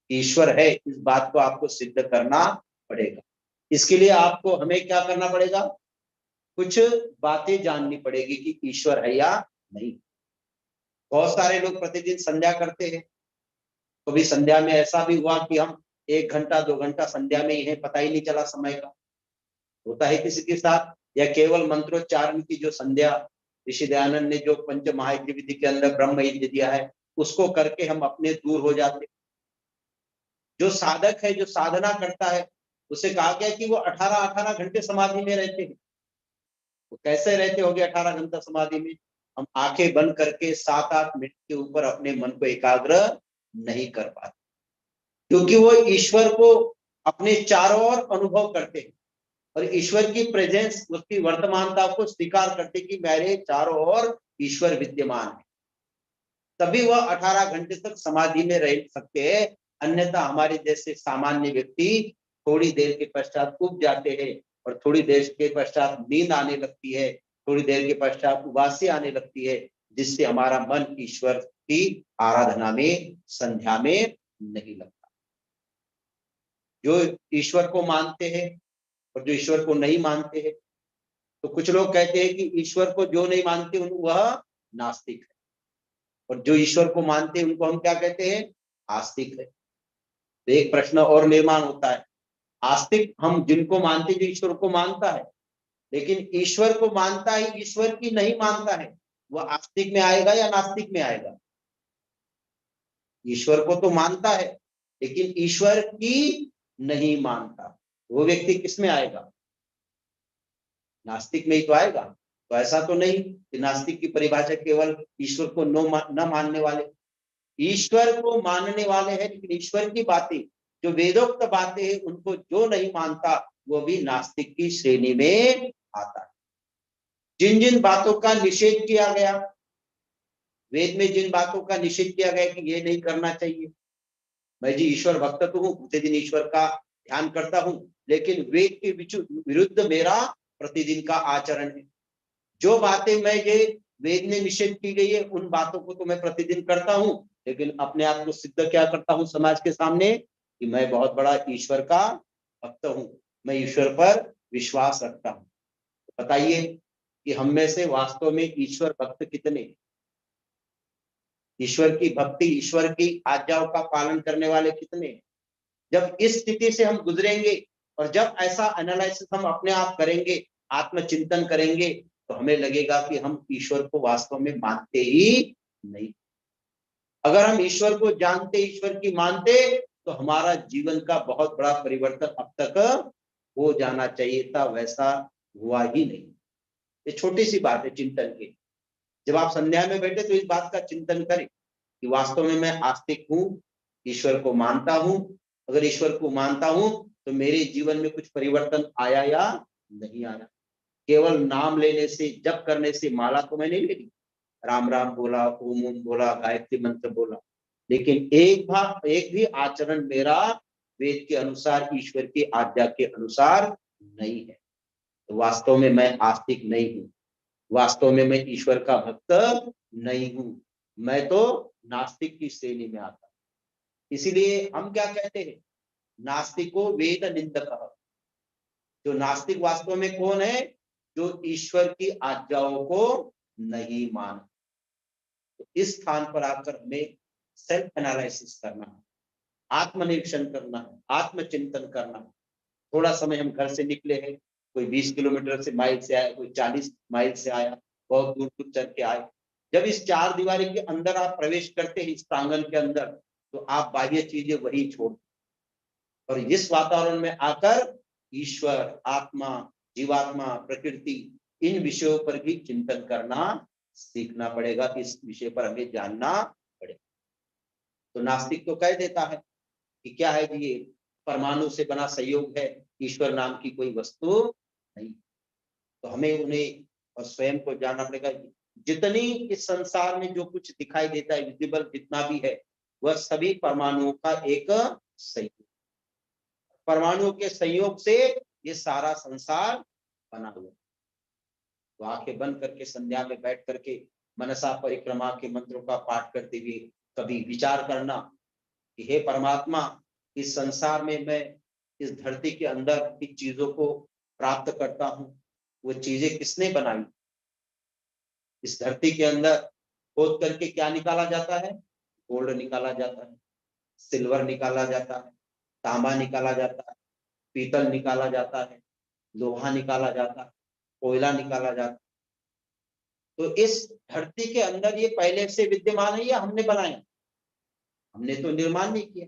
ईश्वर है इस बात को आपको सिद्ध करना पड़ेगा। इसके लिए आपको हमें क्या करना पड़ेगा? कुछ बातें जाननी पड़ेगी कि ईश्वर है या नहीं। बहुत सारे लोग प्रतिदिन संध्या करते हैं। कभी संध्या में ऐसा भी हुआ कि हम 1 घंटा 2 घंटा संध्या में ही है, पता ही नहीं चला समय का। होता है किसी के साथ। या केवल मंत्रोच्चारण की जो संध्या ऋषि दयानंद ने जो पंच महायज्ञ विधि के अंदर ब्रह्म यज्ञ दिया है उसको करके हम अपने दूर हो जाते। जो साधक है, जो साधना करता है, उसे कहा गया कि वो 18 घंटे समाधि में रहते हैं। वो कैसे रहते होंगे 18 घंटा समाधि में? हम आंखें बंद करके 7-8 मिनट के ऊपर अपने मन को एकाग्र नहीं कर पाते, क्योंकि वो ईश्वर को अपने चारों ओर अनुभव करते हैं और ईश्वर की प्रेजेंस, उसकी वर्तमानता को स्वीकार करते कि मेरे चारों ओर ईश्वर विद्यमान है। तभी वह 18 घंटे तक समाधि में रह सकते हैं। अन्यथा हमारे जैसे सामान्य व्यक्ति थोड़ी देर के पश्चात उब जाते हैं और थोड़ी देर के पश्चात नींद आने लगती है, थोड़ी देर के पश्चात उबासी आने लगती है, जिससे हमारा मन ईश्वर की आराधना में, संध्या में नहीं लगता। जो ईश्वर को मानते हैं और जो ईश्वर को नहीं मानते हैं, तो कुछ लोग कहते हैं कि ईश्वर को जो नहीं मानते वह नास्तिक है, और जो ईश्वर को मानते हैं उनको हम क्या कहते हैं? आस्तिक है। तो एक प्रश्न और निर्माण होता है, आस्तिक हम जिनको मानते, जो ईश्वर को मानता है, लेकिन ईश्वर को मानता ही ईश्वर की नहीं मानता है, वह आस्तिक में आएगा या नास्तिक में आएगा? ईश्वर को तो मानता है लेकिन ईश्वर की नहीं मानता, वो व्यक्ति किस में आएगा? नास्तिक में ही तो आएगा। तो ऐसा तो नहीं कि नास्तिक की परिभाषा केवल ईश्वर को न मानने वाले, ईश्वर को मानने वाले हैं, लेकिन ईश्वर की बातें जो वेदोक्त बातें हैं उनको जो नहीं मानता वो भी नास्तिक की श्रेणी में आता है। जिन जिन बातों का निषेध किया गया, वेद में जिन बातों का निषेध किया गया कि ये नहीं करना चाहिए, मैं जी ईश्वर भक्त तो हूँ, पूरे दिन ईश्वर का ध्यान करता हूँ, लेकिन वेद के विरुद्ध मेरा प्रतिदिन का आचरण है। जो बातें मैं ये वेद में निषेध की गई है उन बातों को तो मैं प्रतिदिन करता हूँ, लेकिन अपने आप को सिद्ध क्या करता हूँ समाज के सामने कि मैं बहुत बड़ा ईश्वर का भक्त हूँ, मैं ईश्वर पर विश्वास रखता हूँ। बताइए कि हम में से वास्तव में ईश्वर भक्त कितने? ईश्वर की भक्ति, ईश्वर की आज्ञाओं का पालन करने वाले कितने? जब इस स्थिति से हम गुजरेंगे और जब ऐसा एनालिसिस हम अपने आप करेंगे, आत्मचिंतन करेंगे, तो हमें लगेगा कि हम ईश्वर को वास्तव में मानते ही नहीं। अगर हम ईश्वर को जानते, ईश्वर की मानते, तो हमारा जीवन का बहुत बड़ा परिवर्तन अब तक हो जाना चाहिए था, वैसा हुआ ही नहीं। ये छोटी सी बात है चिंतन की। जब आप संध्या में बैठे तो इस बात का चिंतन करें कि वास्तव में मैं आस्तिक हूँ, ईश्वर को मानता हूँ। अगर ईश्वर को मानता हूँ तो मेरे जीवन में कुछ परिवर्तन आया या नहीं आया? केवल नाम लेने से, जप करने से, माला तो मैंने ले ली, राम राम बोला, ओम ओम बोला, गायत्री मंत्र बोला, लेकिन एक भी आचरण मेरा वेद के अनुसार, ईश्वर की आज्ञा के अनुसार नहीं है। तो वास्तव में मैं आस्तिक नहीं हूँ, वास्तव में मैं ईश्वर का भक्त नहीं हूँ, मैं तो नास्तिक की श्रेणी में आता हूँ। इसीलिए हम क्या कहते हैं? नास्तिको वेद निंदक। जो नास्तिक वास्तव में कौन है? जो ईश्वर की आज्ञाओं को नहीं मानता। तो इस स्थान पर आकर हमें सेल्फ एनालिसिस करना है, आत्मनिरीक्षण करना है, आत्मचिंतन करना है। थोड़ा समय हम घर से निकले हैं, कोई 20 किलोमीटर से माइल से आया, कोई 40 माइल से आया, बहुत दूर दूर चल के आए। जब इस चार दीवारी के अंदर आप प्रवेश करते हैं, इस प्रांगण के अंदर, तो आप बाह्य चीजें वही छोड़, और इस वातावरण में आकर ईश्वर, आत्मा, जीवात्मा, प्रकृति, इन विषयों पर भी चिंतन करना सीखना पड़ेगा। इस विषय पर हमें जानना पड़ेगा। तो नास्तिक तो कह देता है कि क्या है जी, ये परमाणु से बना संयोग है, ईश्वर नाम की कोई वस्तु नहीं। तो हमें उन्हें और स्वयं को जानना पड़ेगा। जितनी इस संसार में जो कुछ दिखाई देता है, विजिबल जितना भी है, वह सभी परमाणुओं का एक संयोग, परमाणुओं के संयोग से ये सारा संसार बना हुआ। तो आंखें बंद करके संध्या में बैठ करके मनसा परिक्रमा के मंत्रों का पाठ करते हुए कभी विचार करना कि हे परमात्मा, इस संसार में मैं इस धरती के अंदर की चीजों को प्राप्त करता हूँ, वो चीजें किसने बनाई? इस धरती के अंदर खोद करके क्या निकाला जाता है? गोल्ड निकाला जाता है, सिल्वर निकाला जाता है, तांबा निकाला जाता है, पीतल निकाला जाता है, लोहा निकाला जाता है, कोयला निकाला जाता है। तो इस धरती के अंदर ये पहले से विद्यमान है या हमने बनाया? हमने तो निर्माण नहीं किया,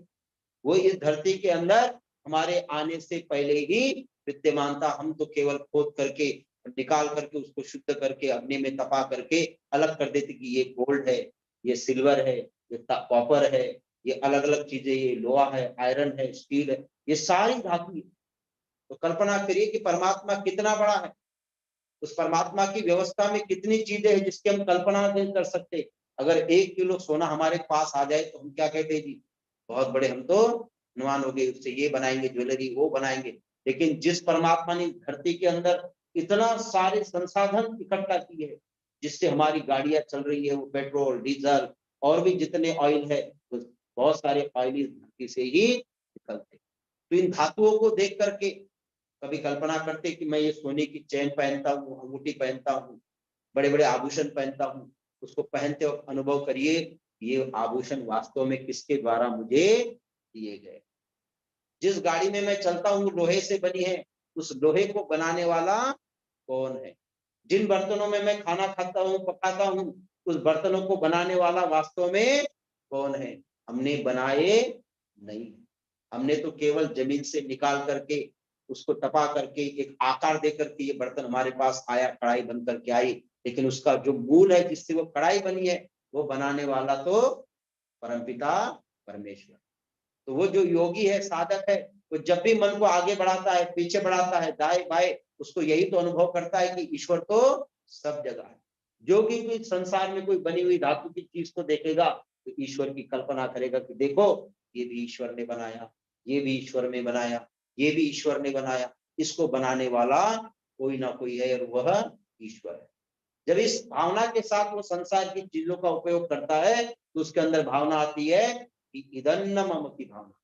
वो इस धरती के अंदर हमारे आने से पहले ही विद्यमान था। हम तो केवल खोद करके, निकाल करके, उसको शुद्ध करके, अग्नि में तपा करके अलग कर देते कि ये गोल्ड है, ये सिल्वर है, ये कॉपर है, ये अलग अलग चीजें, ये लोहा है, आयरन है, स्टील है, ये सारी धातु है। तो कल्पना करिए कि परमात्मा कितना बड़ा है, उस परमात्मा की व्यवस्था में कितनी चीजें हैं जिसकी हम कल्पना नहीं कर सकते। अगर 1 किलो सोना हमारे पास आ जाए तो हम क्या कहते हैं जी, बहुत बड़े हम तो धनवान हो गए, उससे ये बनाएंगे ज्वेलरी, वो बनाएंगे। लेकिन जिस परमात्मा ने धरती के अंदर इतना सारे संसाधन इकट्ठा किए हैं, जिससे हमारी गाड़ियां चल रही है, वो पेट्रोल, डीजल और भी जितने ऑयल है, तो बहुत सारे ऑयल इस धरती से ही निकलते। तो इन धातुओं को देख करके कभी कल्पना करते कि मैं ये सोने की चेन पहनता हूँ, अंगूठी पहनता हूँ, बड़े बड़े आभूषण पहनता हूँ, उसको पहनते वक्त अनुभव करिए ये आभूषण वास्तव में किसके द्वारा मुझे दिए गए। जिस गाड़ी में मैं चलता हूँ लोहे से बनी है, उस लोहे को बनाने वाला कौन है। जिन बर्तनों में मैं खाना खाता हूँ, पकाता हूँ, उस बर्तनों को बनाने वाला वास्तव में कौन है। हमने बनाए नहीं, हमने तो केवल जमीन से निकाल करके उसको तपा करके एक आकार दे करके ये बर्तन हमारे पास आया, कढ़ाई बन करके आई। लेकिन उसका जो मूल है जिससे वो कढ़ाई बनी है, वो बनाने वाला तो परमपिता परमेश्वर। तो वो जो योगी है, साधक है, वो जब भी मन को आगे बढ़ाता है, पीछे बढ़ाता है, दाएं बाएं, उसको यही तो अनुभव करता है कि ईश्वर तो सब जगह है। जो कि कोई संसार में कोई बनी हुई धातु की चीज को देखेगा तो ईश्वर की कल्पना करेगा कि देखो ये भी ईश्वर ने बनाया, ये भी ईश्वर ने बनाया, ये भी ईश्वर ने बनाया। इसको बनाने वाला कोई ना कोई है और वह ईश्वर है। जब इस भावना के साथ वो संसार की चीजों का उपयोग करता है तो उसके अंदर भावना आती है कि इदन्न मम की भावना,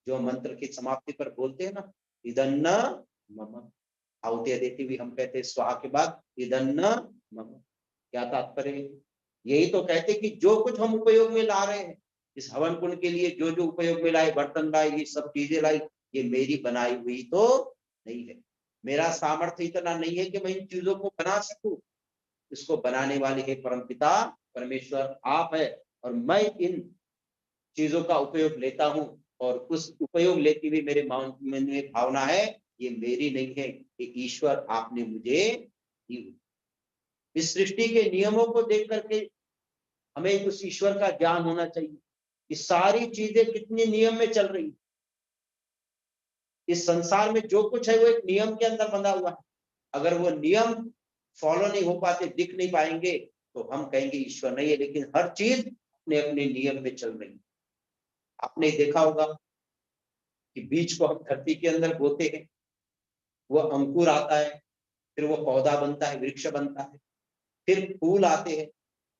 जो मंत्र की समाप्ति पर बोलते हैं ना, इदन्न मम। आहुति देती हुई हम कहते हैं स्वाहा के बाद इदन्न मम। क्या तात्पर्य है? यही तो कहते कि जो कुछ हम उपयोग में ला रहे हैं, इस हवन कुंड के लिए जो जो उपयोग में लाए, बर्तन लाए, ये सब चीजें लाई, ये मेरी बनाई हुई तो नहीं है। मेरा सामर्थ्य इतना नहीं है कि मैं इन चीजों को बना सकूं। इसको बनाने वाले है परमपिता परमेश्वर आप है, और मैं इन चीजों का उपयोग लेता हूं। और उस उपयोग लेती हुई मेरे मन में भावना है, ये मेरी नहीं है, ये ईश्वर आपने मुझे दी हुई। इस सृष्टि के नियमों को देख करके हमें उस ईश्वर का ज्ञान होना चाहिए। ये सारी चीजें कितने नियम में चल रही, इस संसार में जो कुछ है वो एक नियम के अंदर बंधा हुआ है। अगर वो नियम फॉलो नहीं हो पाते, दिख नहीं पाएंगे, तो हम कहेंगे ईश्वर नहीं है। लेकिन हर चीज अपने अपने नियम में चल रही है। आपने देखा होगा कि बीज को हम धरती के अंदर बोते हैं, वो अंकुर आता है, फिर वो पौधा बनता है, वृक्ष बनता है, फिर फूल आते हैं,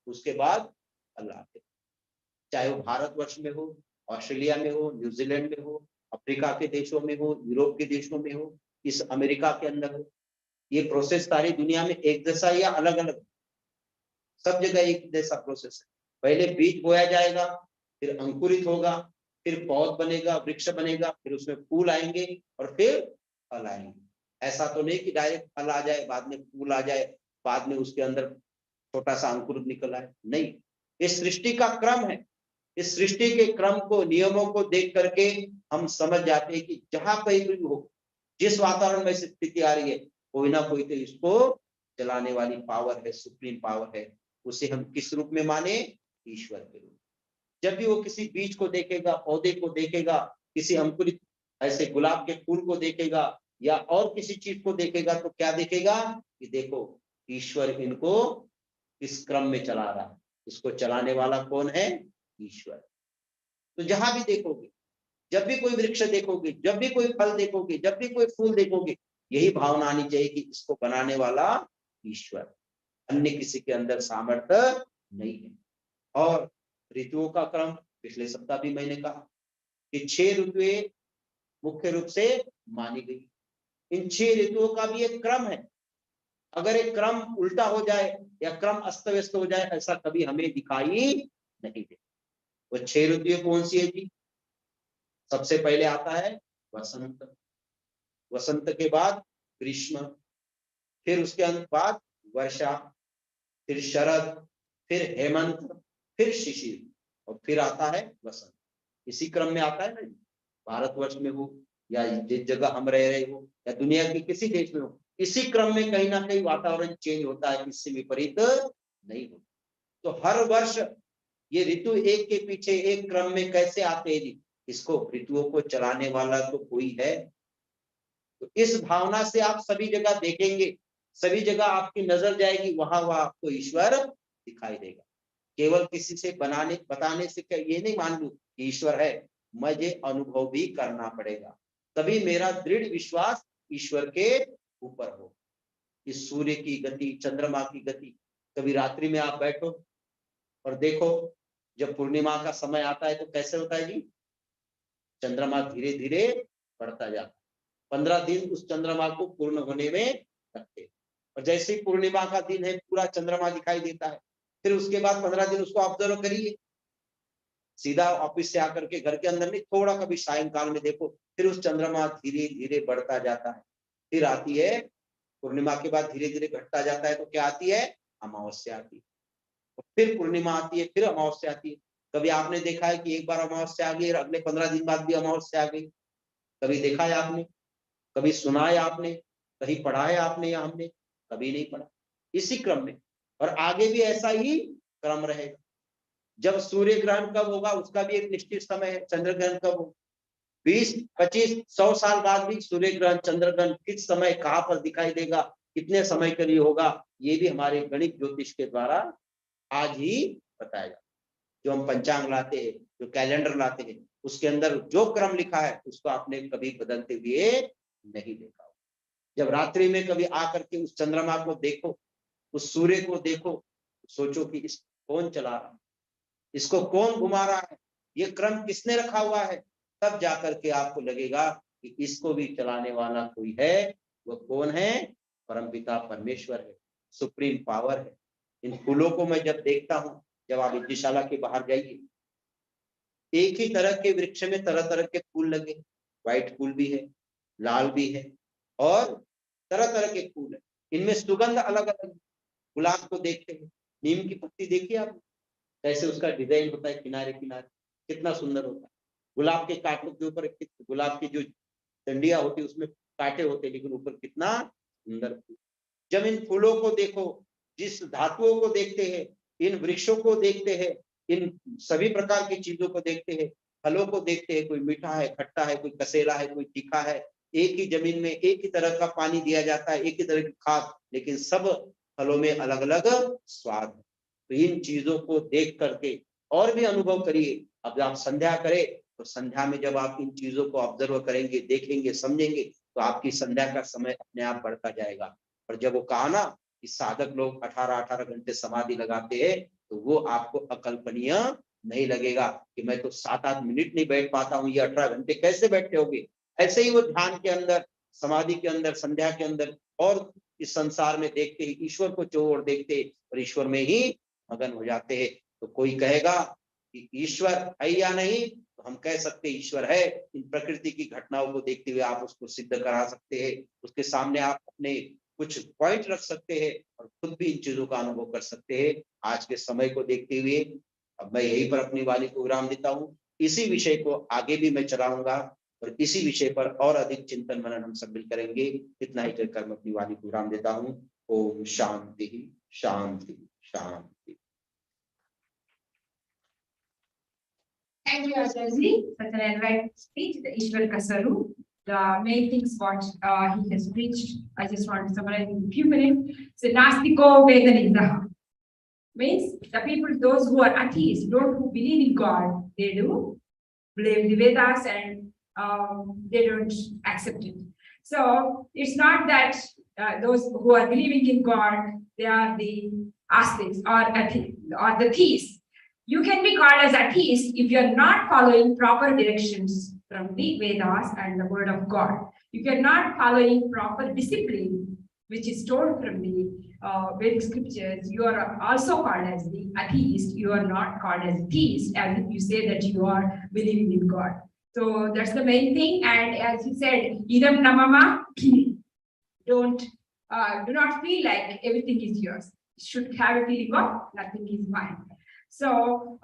उसके बाद फल आते हैं। चाहे वो भारतवर्ष में हो, ऑस्ट्रेलिया में हो, न्यूजीलैंड में हो, अफ्रीका के देशों में हो, यूरोप के देशों में हो, इस अमेरिका के अंदर हो, ये प्रोसेस सारी दुनिया में एक जैसा या अलग अलग, सब जगह एक जैसा प्रोसेस है। पहले बीज बोया जाएगा, फिर अंकुरित होगा, फिर पौध बनेगा, वृक्ष बनेगा, फिर उसमें फूल आएंगे और फिर फल आएंगे। ऐसा तो नहीं कि डायरेक्ट फल आ जाए, बाद में फूल आ जाए, बाद में उसके अंदर छोटा सा अंकुर निकल आए। नहीं, इस सृष्टि का क्रम है। इस सृष्टि के क्रम को, नियमों को देख करके हम समझ जाते हैं कि जहां कहीं भी हो, जिस वातावरण में स्थिति आ रही है, कोई ना कोई तो इसको चलाने वाली पावर है, सुप्रीम पावर है। उसे हम किस रूप में माने? ईश्वर के रूप। जब भी वो किसी बीज को देखेगा, पौधे को देखेगा, किसी अंकुरित ऐसे गुलाब के फूल को देखेगा या और किसी चीज को देखेगा, तो क्या देखेगा कि देखो ईश्वर इनको इस क्रम में चला रहा है। इसको चलाने वाला कौन है? ईश्वर। तो जहां भी देखोगे, जब भी कोई वृक्ष देखोगे, जब भी कोई फल देखोगे, जब भी कोई फूल देखोगे, यही भावना आनी चाहिए कि इसको बनाने वाला ईश्वर, अन्य किसी के अंदर सामर्थ्य नहीं है। और ऋतुओं का क्रम, पिछले सप्ताह भी मैंने कहा कि 6 ऋतुएं मुख्य रूप से मानी गई। इन 6 ऋतुओं का भी एक क्रम है। अगर एक क्रम उल्टा हो जाए या क्रम अस्त व्यस्त हो जाए, ऐसा कभी हमें दिखाई नहीं दे। वो 6 ऋतुएं कौन सी है जी? सबसे पहले आता है वसंत, वसंत के बाद ग्रीष्म, फिर उसके बाद वर्षा, फिर शरद, फिर हेमंत, फिर शिशिर, और फिर आता है वसंत। इसी क्रम में आता है ना। भारतवर्ष में हो या जिस जगह हम रह रहे हो या दुनिया के किसी देश में हो, इसी क्रम में कहीं ना कहीं वातावरण चेंज होता है, इससे विपरीत नहीं होता। तो हर वर्ष ये ऋतु एक के पीछे एक क्रम में कैसे आते हैं जी? इसको ऋतुओं को चलाने वाला तो कोई है। तो इस भावना से आप सभी जगह देखेंगे, सभी जगह आपकी नजर जाएगी, वहां वहां आपको ईश्वर दिखाई देगा। केवल किसी से बनाने बताने से क्या ये नहीं मान लू कि ईश्वर है, मुझे अनुभव भी करना पड़ेगा, तभी मेरा दृढ़ विश्वास ईश्वर के ऊपर हो। इस सूर्य की गति, चंद्रमा की गति, कभी रात्रि में आप बैठो और देखो, जब पूर्णिमा का समय आता है तो कैसे होता है जी? चंद्रमा धीरे धीरे बढ़ता जाता है। 15 दिन उस चंद्रमा को पूर्ण होने में लगते, और जैसे ही पूर्णिमा का दिन है, पूरा चंद्रमा दिखाई देता है। फिर उसके बाद 15 दिन उसको ऑब्जर्व करिए, सीधा ऑफिस से आकर के घर के अंदर नहीं, थोड़ा कभी सायंकाल में देखो, फिर उस चंद्रमा धीरे धीरे बढ़ता जाता है। फिर आती है पूर्णिमा के बाद धीरे धीरे घटता जाता है तो क्या आती है? अमावस्या आती है। तो फिर पूर्णिमा आती है, फिर अमावस्या आती है। कभी आपने देखा है कि एक बार अमावस्या आ गई और अगले 15 दिन बाद भी अमावस्या आ गई? कभी देखा है आपने? कभी सुना है आपने? कहीं पढ़ा है आपने या हमने? कभी नहीं पढ़ा। इसी क्रम में और आगे भी ऐसा ही क्रम रहेगा। जब सूर्य ग्रहण कब होगा उसका भी एक निश्चित समय है। चंद्र ग्रहण कब होगा? 20, 25, 100 साल बाद भी सूर्य ग्रहण, चंद्र ग्रहण किस समय कहाँ पर दिखाई देगा, कितने समय के लिए होगा, ये भी हमारे गणित ज्योतिष के द्वारा आज ही बताएगा। जो हम पंचांग लाते हैं, जो कैलेंडर लाते हैं, उसके अंदर जो क्रम लिखा है उसको आपने कभी बदलते हुए नहीं देखा। जब रात्रि में कभी आकर के उस चंद्रमा को देखो, उस सूर्य को देखो, सोचो कि इस कौन चला रहा है, इसको कौन घुमा रहा है, ये क्रम किसने रखा हुआ है, तब जाकर के आपको लगेगा कि इसको भी चलाने वाला कोई है। वो कौन है? परमपिता परमेश्वर है, सुप्रीम पावर है। इन फूलों को मैं जब देखता हूँ, जब आप यज्ञशाला के बाहर जाइए, एक ही तरह के वृक्ष में तरह तरह के फूल लगे, व्हाइट फूल भी है, लाल भी है और तरह तरह के फूल है। इनमें सुगंध अलग अलग। गुलाब को देखते हैं, नीम की पत्ती देखिए आप, कैसे उसका डिजाइन होता है किनारे किनारे, कितना सुंदर होता है। गुलाब के कांटों के ऊपर, गुलाब की जो डंडियां होती है उसमें कांटे होते हैं, लेकिन ऊपर कितना सुंदर फूल। जब इन फूलों को देखो, जिस धातुओं को देखते हैं, इन वृक्षों को देखते हैं, इन सभी प्रकार की चीजों को देखते हैं, फलों को देखते हैं, कोई मीठा है, खट्टा है, कोई कसेला है, कोई तीखा है। एक ही जमीन में एक ही तरह का पानी दिया जाता है, एक ही तरह की खाद, लेकिन सब फलों में अलग अलग स्वाद है। तो इन चीजों को देख करके और भी अनुभव करिए। अब आप संध्या करें तो संध्या में जब आप इन चीजों को ऑब्जर्व करेंगे, देखेंगे, समझेंगे, तो आपकी संध्या का समय अपने आप बढ़ता जाएगा। और जब वो कहा ना कि साधक लोग 18-18 घंटे समाधि लगाते हैं, तो वो आपको अकल्पनीय नहीं लगेगा कि मैं तो 7-8 मिनट नहीं बैठ पाता हूँ, ये 18 घंटे कैसे बैठे होगे। ऐसे ही वो ध्यान के अंदर, समाधि के अंदर, संध्या के अंदर और इस संसार में देखते ही ईश्वर को चोर देखते और ईश्वर में ही मगन हो जाते हैं। तो कोई कहेगा कि ईश्वर है या नहीं, तो हम कह सकते ईश्वर है। इन प्रकृति की घटनाओं को देखते हुए आप उसको सिद्ध करा सकते हैं, उसके सामने आप अपने कुछ पॉइंट रख सकते हैं और खुद भी इन चीजों का अनुभव कर सकते हैं। आज के समय को देखते हुए अब मैं यहीं पर अपनी वाणी को विराम देता हूँ। इसी विषय को आगे भी मैं चलाऊंगा और इसी विषय पर और अधिक चिंतन मनन हम सब मिल करेंगे। इतना ही कहकर मैं अपनी वाणी को विराम देता हूँ। ओम शांति शांति शांति। Thank you, Acharya. Such an enlightened speech, the Ishwar Kasaru. The main things what he has preached, I just want to summarize in a few minutes. So, Nastiko Vedanidha means the people, those who are atheists, don't who believe in God, they do believe the Vedas and they don't accept it. So, it's not that those who are believing in God, they are the atheists or the theists. You can be called as atheist if you are not following proper directions from the Vedas and the word of God. If you are not following proper discipline, which is told from the Vedic scriptures, you are also called as the atheist. You are not called as a theist, as if you say that you are believing in God. So that's the main thing. And as he said, idam namama, do not feel like everything is yours. You should have a feeling of nothing is mine. So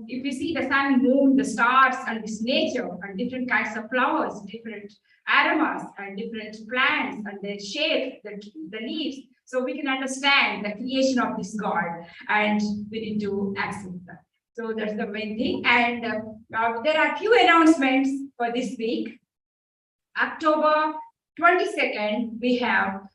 if we see the sun, moon, the stars, and this nature, and different kinds of flowers, different aromas, and different plants, and their shape, the leaves, so we can understand the creation of this God, and we need to accept that. So that's the main thing. And there are few announcements for this week. October 22nd, we have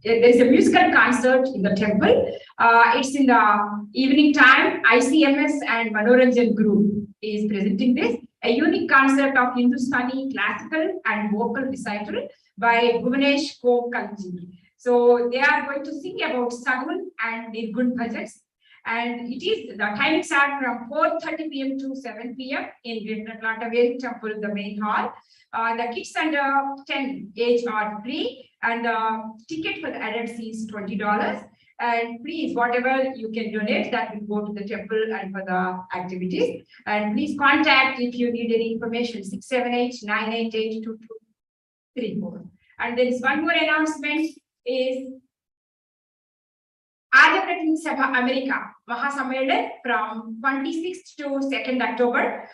there's a musical concert in the temple. It's in the evening time. ICMS and Manoranjan Group is presenting this, a unique concert of Hindustani classical and vocal recital by Bhuvanesh Kokalji. So they are going to sing about Sagun and Nirgun bhajans. And it is, the timing starts from 4:30 p.m. to 7 p.m. in Greater Atlanta Vedic Temple, the main hall. The kids under 10 age are free, and the ticket for the adults is $20. And please, whatever you can donate, that will go to the temple and for the activities. And please contact if you need any information, 678-988-2234. And there is one more announcement is Arya Sabha America Mahasammelan from 26th to 2nd October.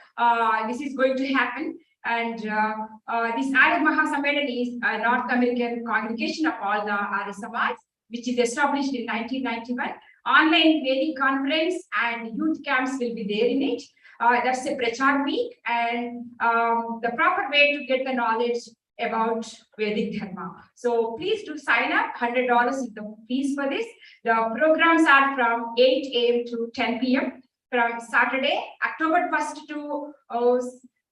This is going to happen. And this Arya Mahasammelan is a North American congregation of all the Arya Samaj, which is established in 1991. Online Vedic conference and youth camps will be there in it. That's a Prachar week, and the proper way to get the knowledge about Vedic Dharma. So please do sign up. $100 is the fees for this. The programs are from 8 a.m. to 10 p.m. from Saturday, October 1st to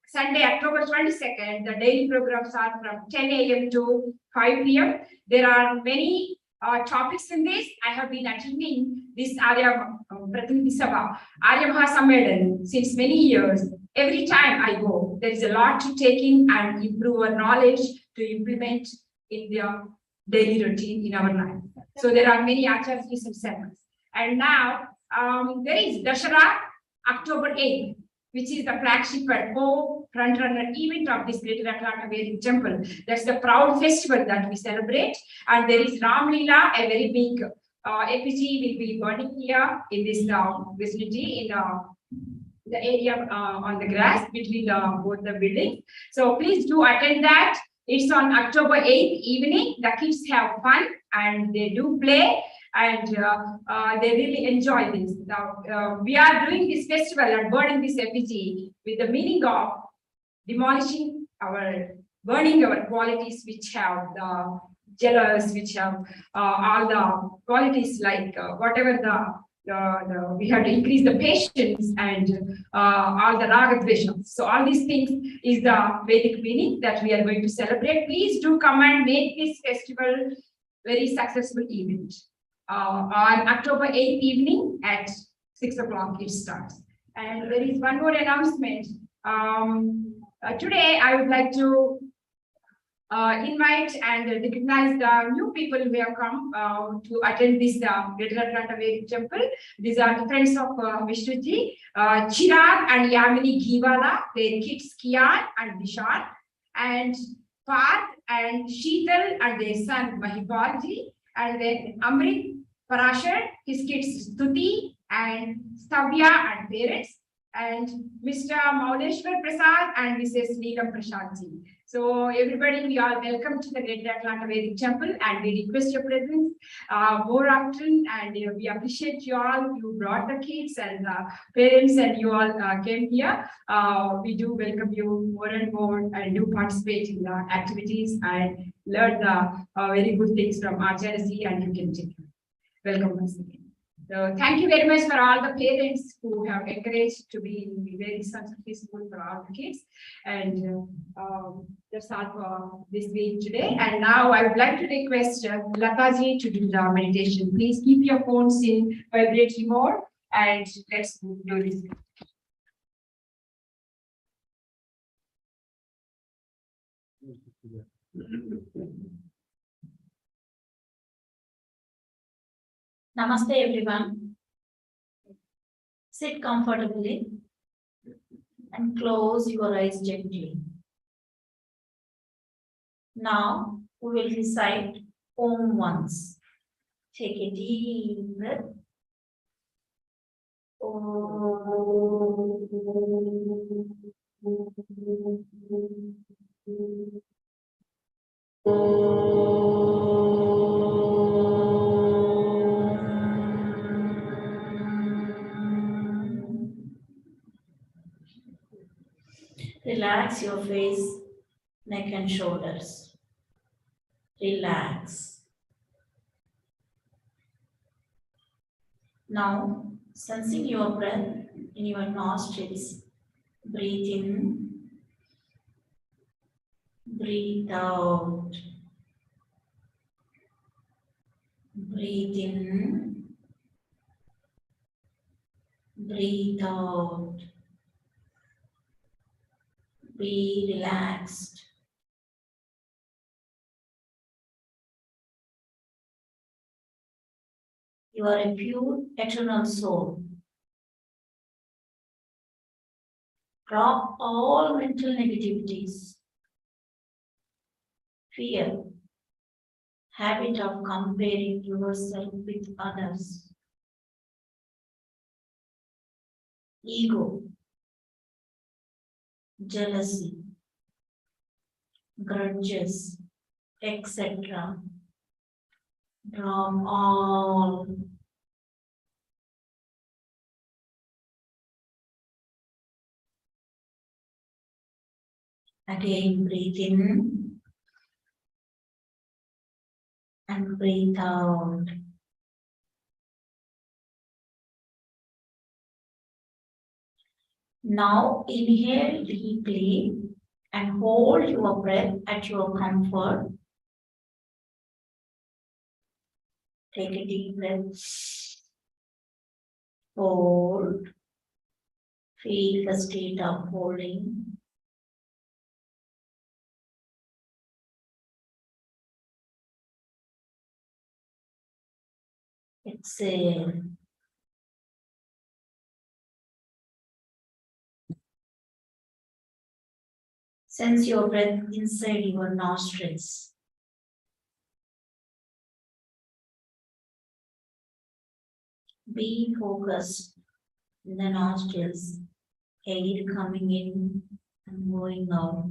Sunday, October 22nd. The daily programs are from 10 a.m. to 5 p.m. There are many topics in this. I have been attending this Arya Pratinidhi Sabha, Arya Mahasammelan since many years. Every time I go, there is a lot to take in and improve our knowledge to implement in the daily routine in our life. So there are many acharyas and sermons. And now there is Dashara, October 8th, which is the flagship and front-runner event of this Greater Atlanta Vedic Temple. That's the proud festival that we celebrate. And there is Ram Leela, a very big effigy will be burning here in this vicinity in the area on the grass between both the buildings. So please do attend that. It's on October 8th evening. The kids have fun and they do play, and they really enjoy this. Now, we are doing this festival and burning this effigy with the meaning of burning our qualities which have the jealous, which have all the qualities like whatever we have to increase the patience and all the raga dvesham. So all these things is the Vedic meaning that we are going to celebrate. Please do come and make this festival very successful event. On October 8th evening at 6 o'clock it starts. And there is one more announcement. Today I would like to invite and recognize the new people who have come to attend this Greater Atlanta Vedic Temple. These are the friends of Vishnuji, Chirag and Yamini Giwala, their kids Kian and Vishal, and Parth and Sheetal and their son Mahipalji, and then Amrit Parashar, his kids Stuti and Stavya and parents, and Mr. Mauleshwar Prasad and Mrs. Neelam Prasadji. So everybody, we are welcome to the Greater Atlanta Vedic Temple, and we request your presence more often, and we appreciate you all. You brought the kids and parents, and you all came here. We do welcome you more and more, and do participate in the activities and learn the very good things from Acharya, and you can take it. Welcome once again. So thank you very much for all the parents who have encouraged to be very successful school for all the kids. And that's all for this week today. And now I would like to request Lataji to do the meditation. Please keep your phones in vibratory mode and let's do this. Namaste everyone. Sit comfortably and close your eyes gently. Now we will recite Om once. Take a deep breath. Relax your face, neck and shoulders. Relax. Now, sensing your breath in your nostrils, breathe in, breathe out. Breathe in, breathe out. Be relaxed. You are a pure eternal soul. Drop all mental negativities, fear, habit of comparing yourself with others, ego, jealousy, grudges, etc. Drop all. Again, breathe in and breathe out. Now inhale deeply and hold your breath at your comfort. Take a deep breath. Hold. Feel the state of holding. Exhale. Sense your breath inside your nostrils. Be focused in the nostrils, air coming in and going out.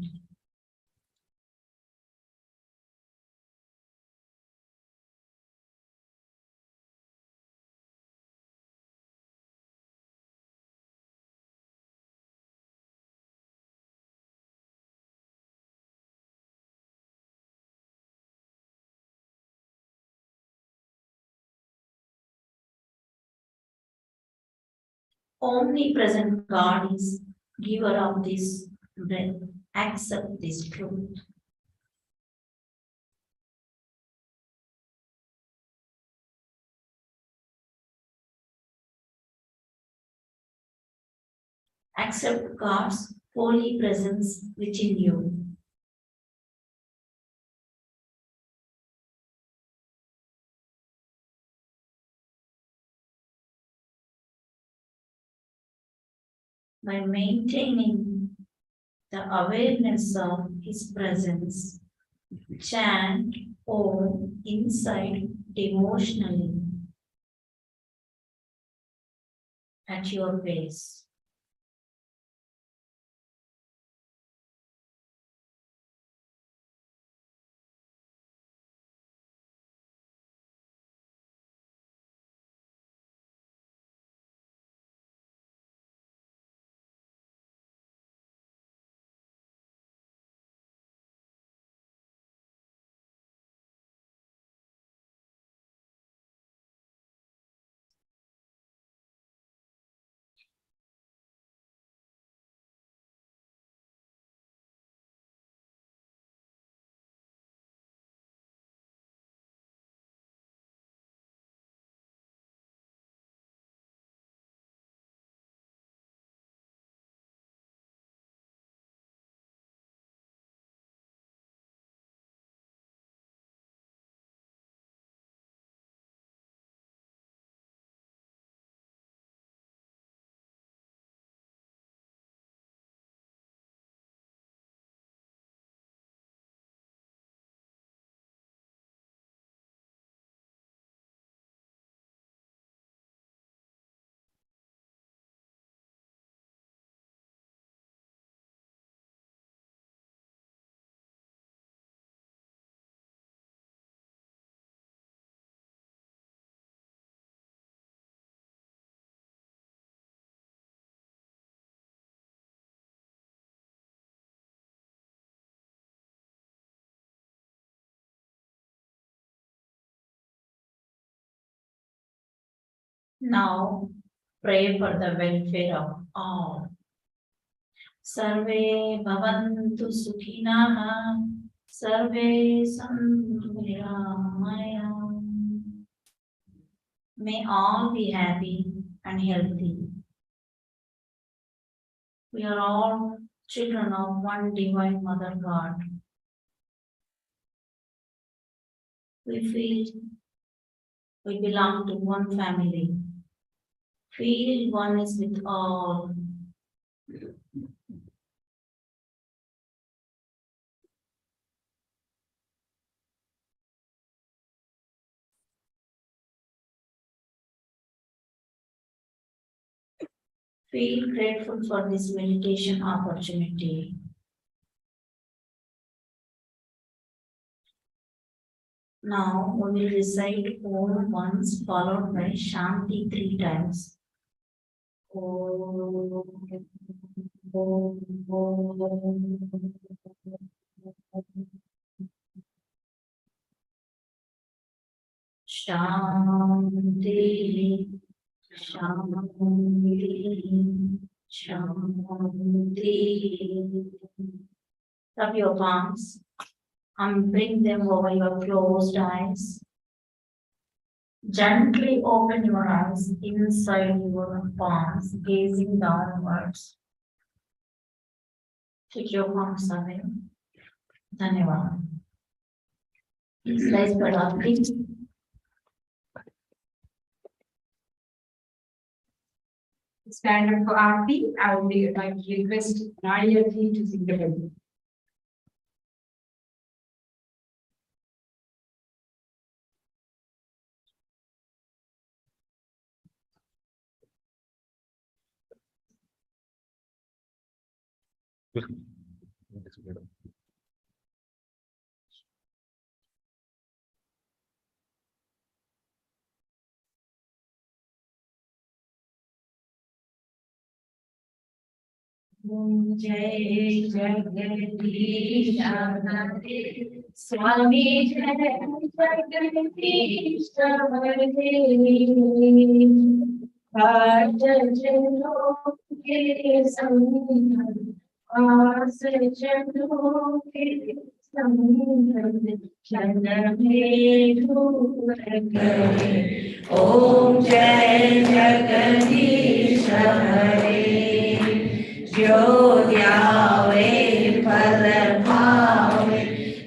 Omnipresent God is giver of this breath. Accept this truth. Accept God's holy presence within you. By maintaining the awareness of His presence, chant Om inside devotionally at your pace. Now pray for the welfare of all. Sarve bhavantu sukhinah, sarve santu niramaya. May all be happy and healthy. We are all children of one divine Mother God. We feel we belong to one family. Feel one is with all. Feel grateful for this meditation opportunity. Now we will recite Om once followed by Shanti 3 times. Om, Om, Om. Shanti, Shanti, Shanti. Rub your palms and bring them over your closed eyes. Gently open your eyes inside your palms, gazing downwards. Take your palms away. Dhanyavad. Please rise for Aarti. Stand up for Aarti. I would like to request Nadia ji to sing the hymn. Jai Jagadish Hare Swami Jai Jagadish Hare Bhajano ke samhan Asajano ke samhan Janame Dhuragare Om Jai Jagadish Hare जो ध्यावे फल पावे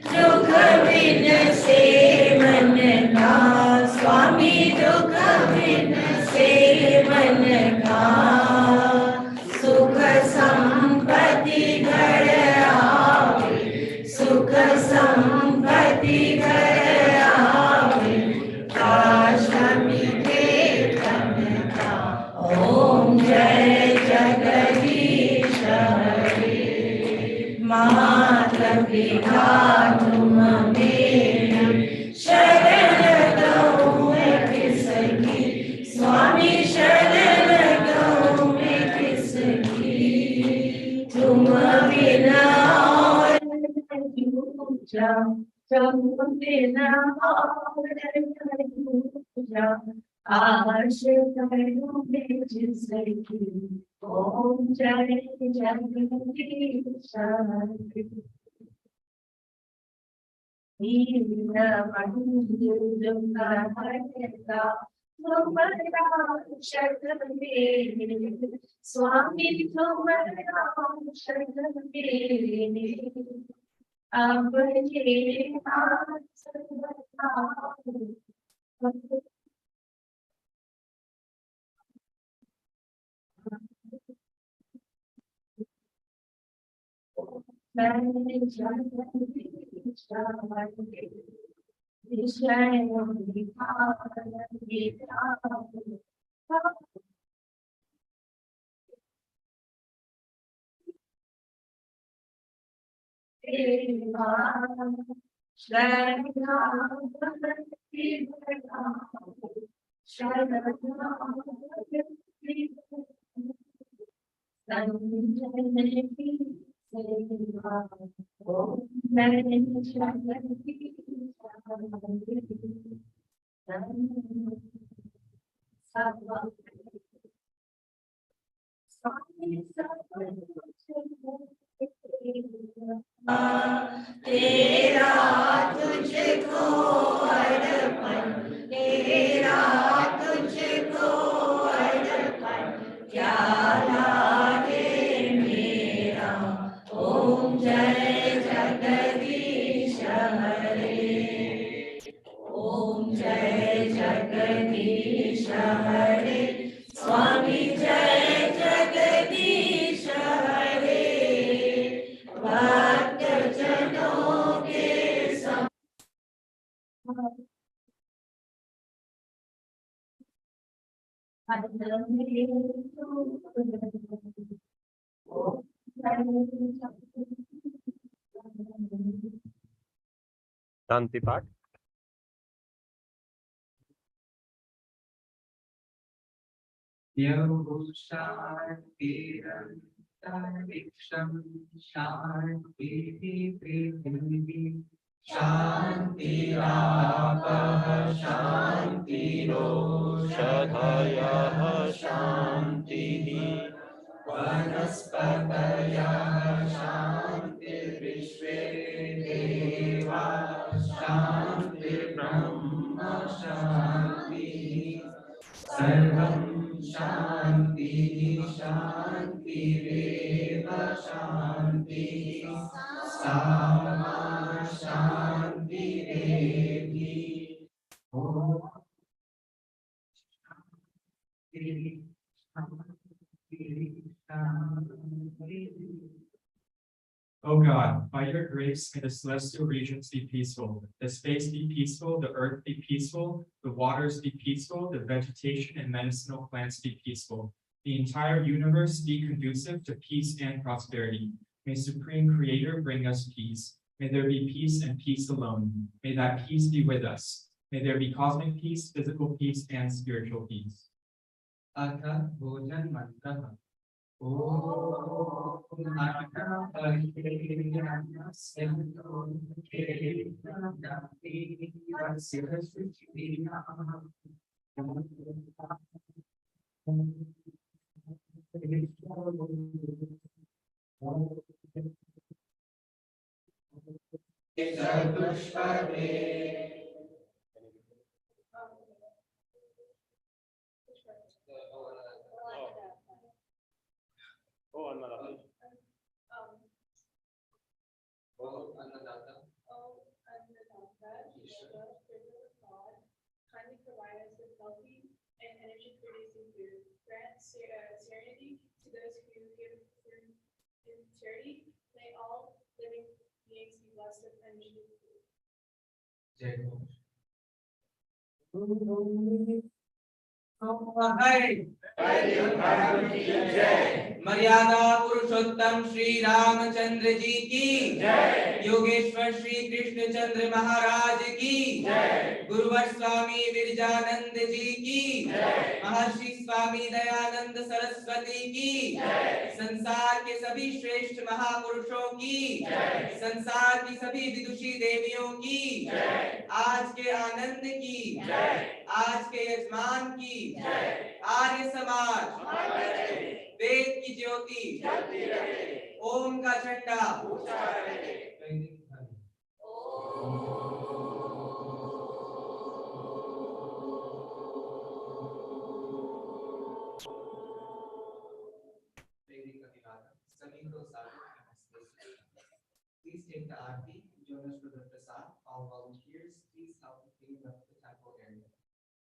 दुख बिन से मन का स्वामी दुख बिन से मन का सुख संपत्ति घर आवे सुख संपत्ति घर आवे काश मिटे तन का ओम जय जगदीश मात पिता तुम मेरा शरण गहूँ मैं किसकी स्वामी शरण गहूँ मैं किसकी तुम बिना और दूजा तुम बिना और दूजा आश करूँ मैं जिसकी ओम जय जगदीश हरे स्वामी तुम्हारा शरण मेरे अब ये हाथ तेरा तुझको अर्पण तेरा तुझको अर्पण क्या लागे मेरा ओम जय जगदीश हरे ओम जय जगदीश हरे स्वामी जय जगदीश हरे भक्त जनों के सम Shanti Path. शान्तिरापः शान्तिरोषधयः शान्तिः वनस्पतयः शान्तिर्विश्वे देवा शान्तिर्ब्रह्म शान्तिः सर्वं शान्तिः शान्तिरेव शान्तिः सामा शान्तिरेधि ॐ O God, by your grace, may the celestial regions be peaceful, the space be peaceful, the earth be peaceful, the waters be peaceful, the vegetation and medicinal plants be peaceful, the entire universe be conducive to peace and prosperity. May Supreme Creator bring us peace. May there be peace and peace alone. May that peace be with us. May there be cosmic peace, physical peace, and spiritual peace. Atha Bhojan Mantra. Oh, Annadatta. Oh, Annadatta. Kindly provide us with healthy and energy-producing food. Grant serenity to those who give in charity. May all living beings be blessed with energy. मर्यादा पुरुषोत्तम श्री रामचंद्र जी की जय। योगेश्वर श्री कृष्ण चंद्र महाराज की जय। गुरुवर स्वामी विरजानंद जी की जय। महर्षि स्वामी दयानंद सरस्वती की जय। संसार के सभी श्रेष्ठ महापुरुषों की जय। संसार की सभी विदुषी देवियों की जय। आज के आनंद की जय। आज के यजमान की जय। आर्य समाज वेद की ज्योति जलती रहे। ओम का झंडा ऊंचा रहे। Please take the aarti, join us for the prasad. All volunteers, please help to clean up the temple area.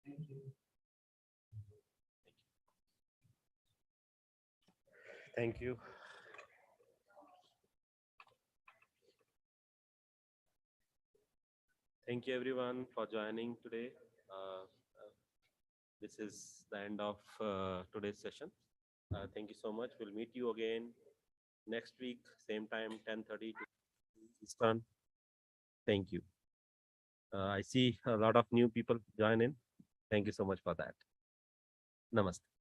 Thank you. Thank you. Thank you everyone for joining today. This is the end of today's session. Thank you so much. We'll meet you again next week, same time, 10:30 Eastern. Thank you. I see a lot of new people join in. Thank you so much for that. Namaste.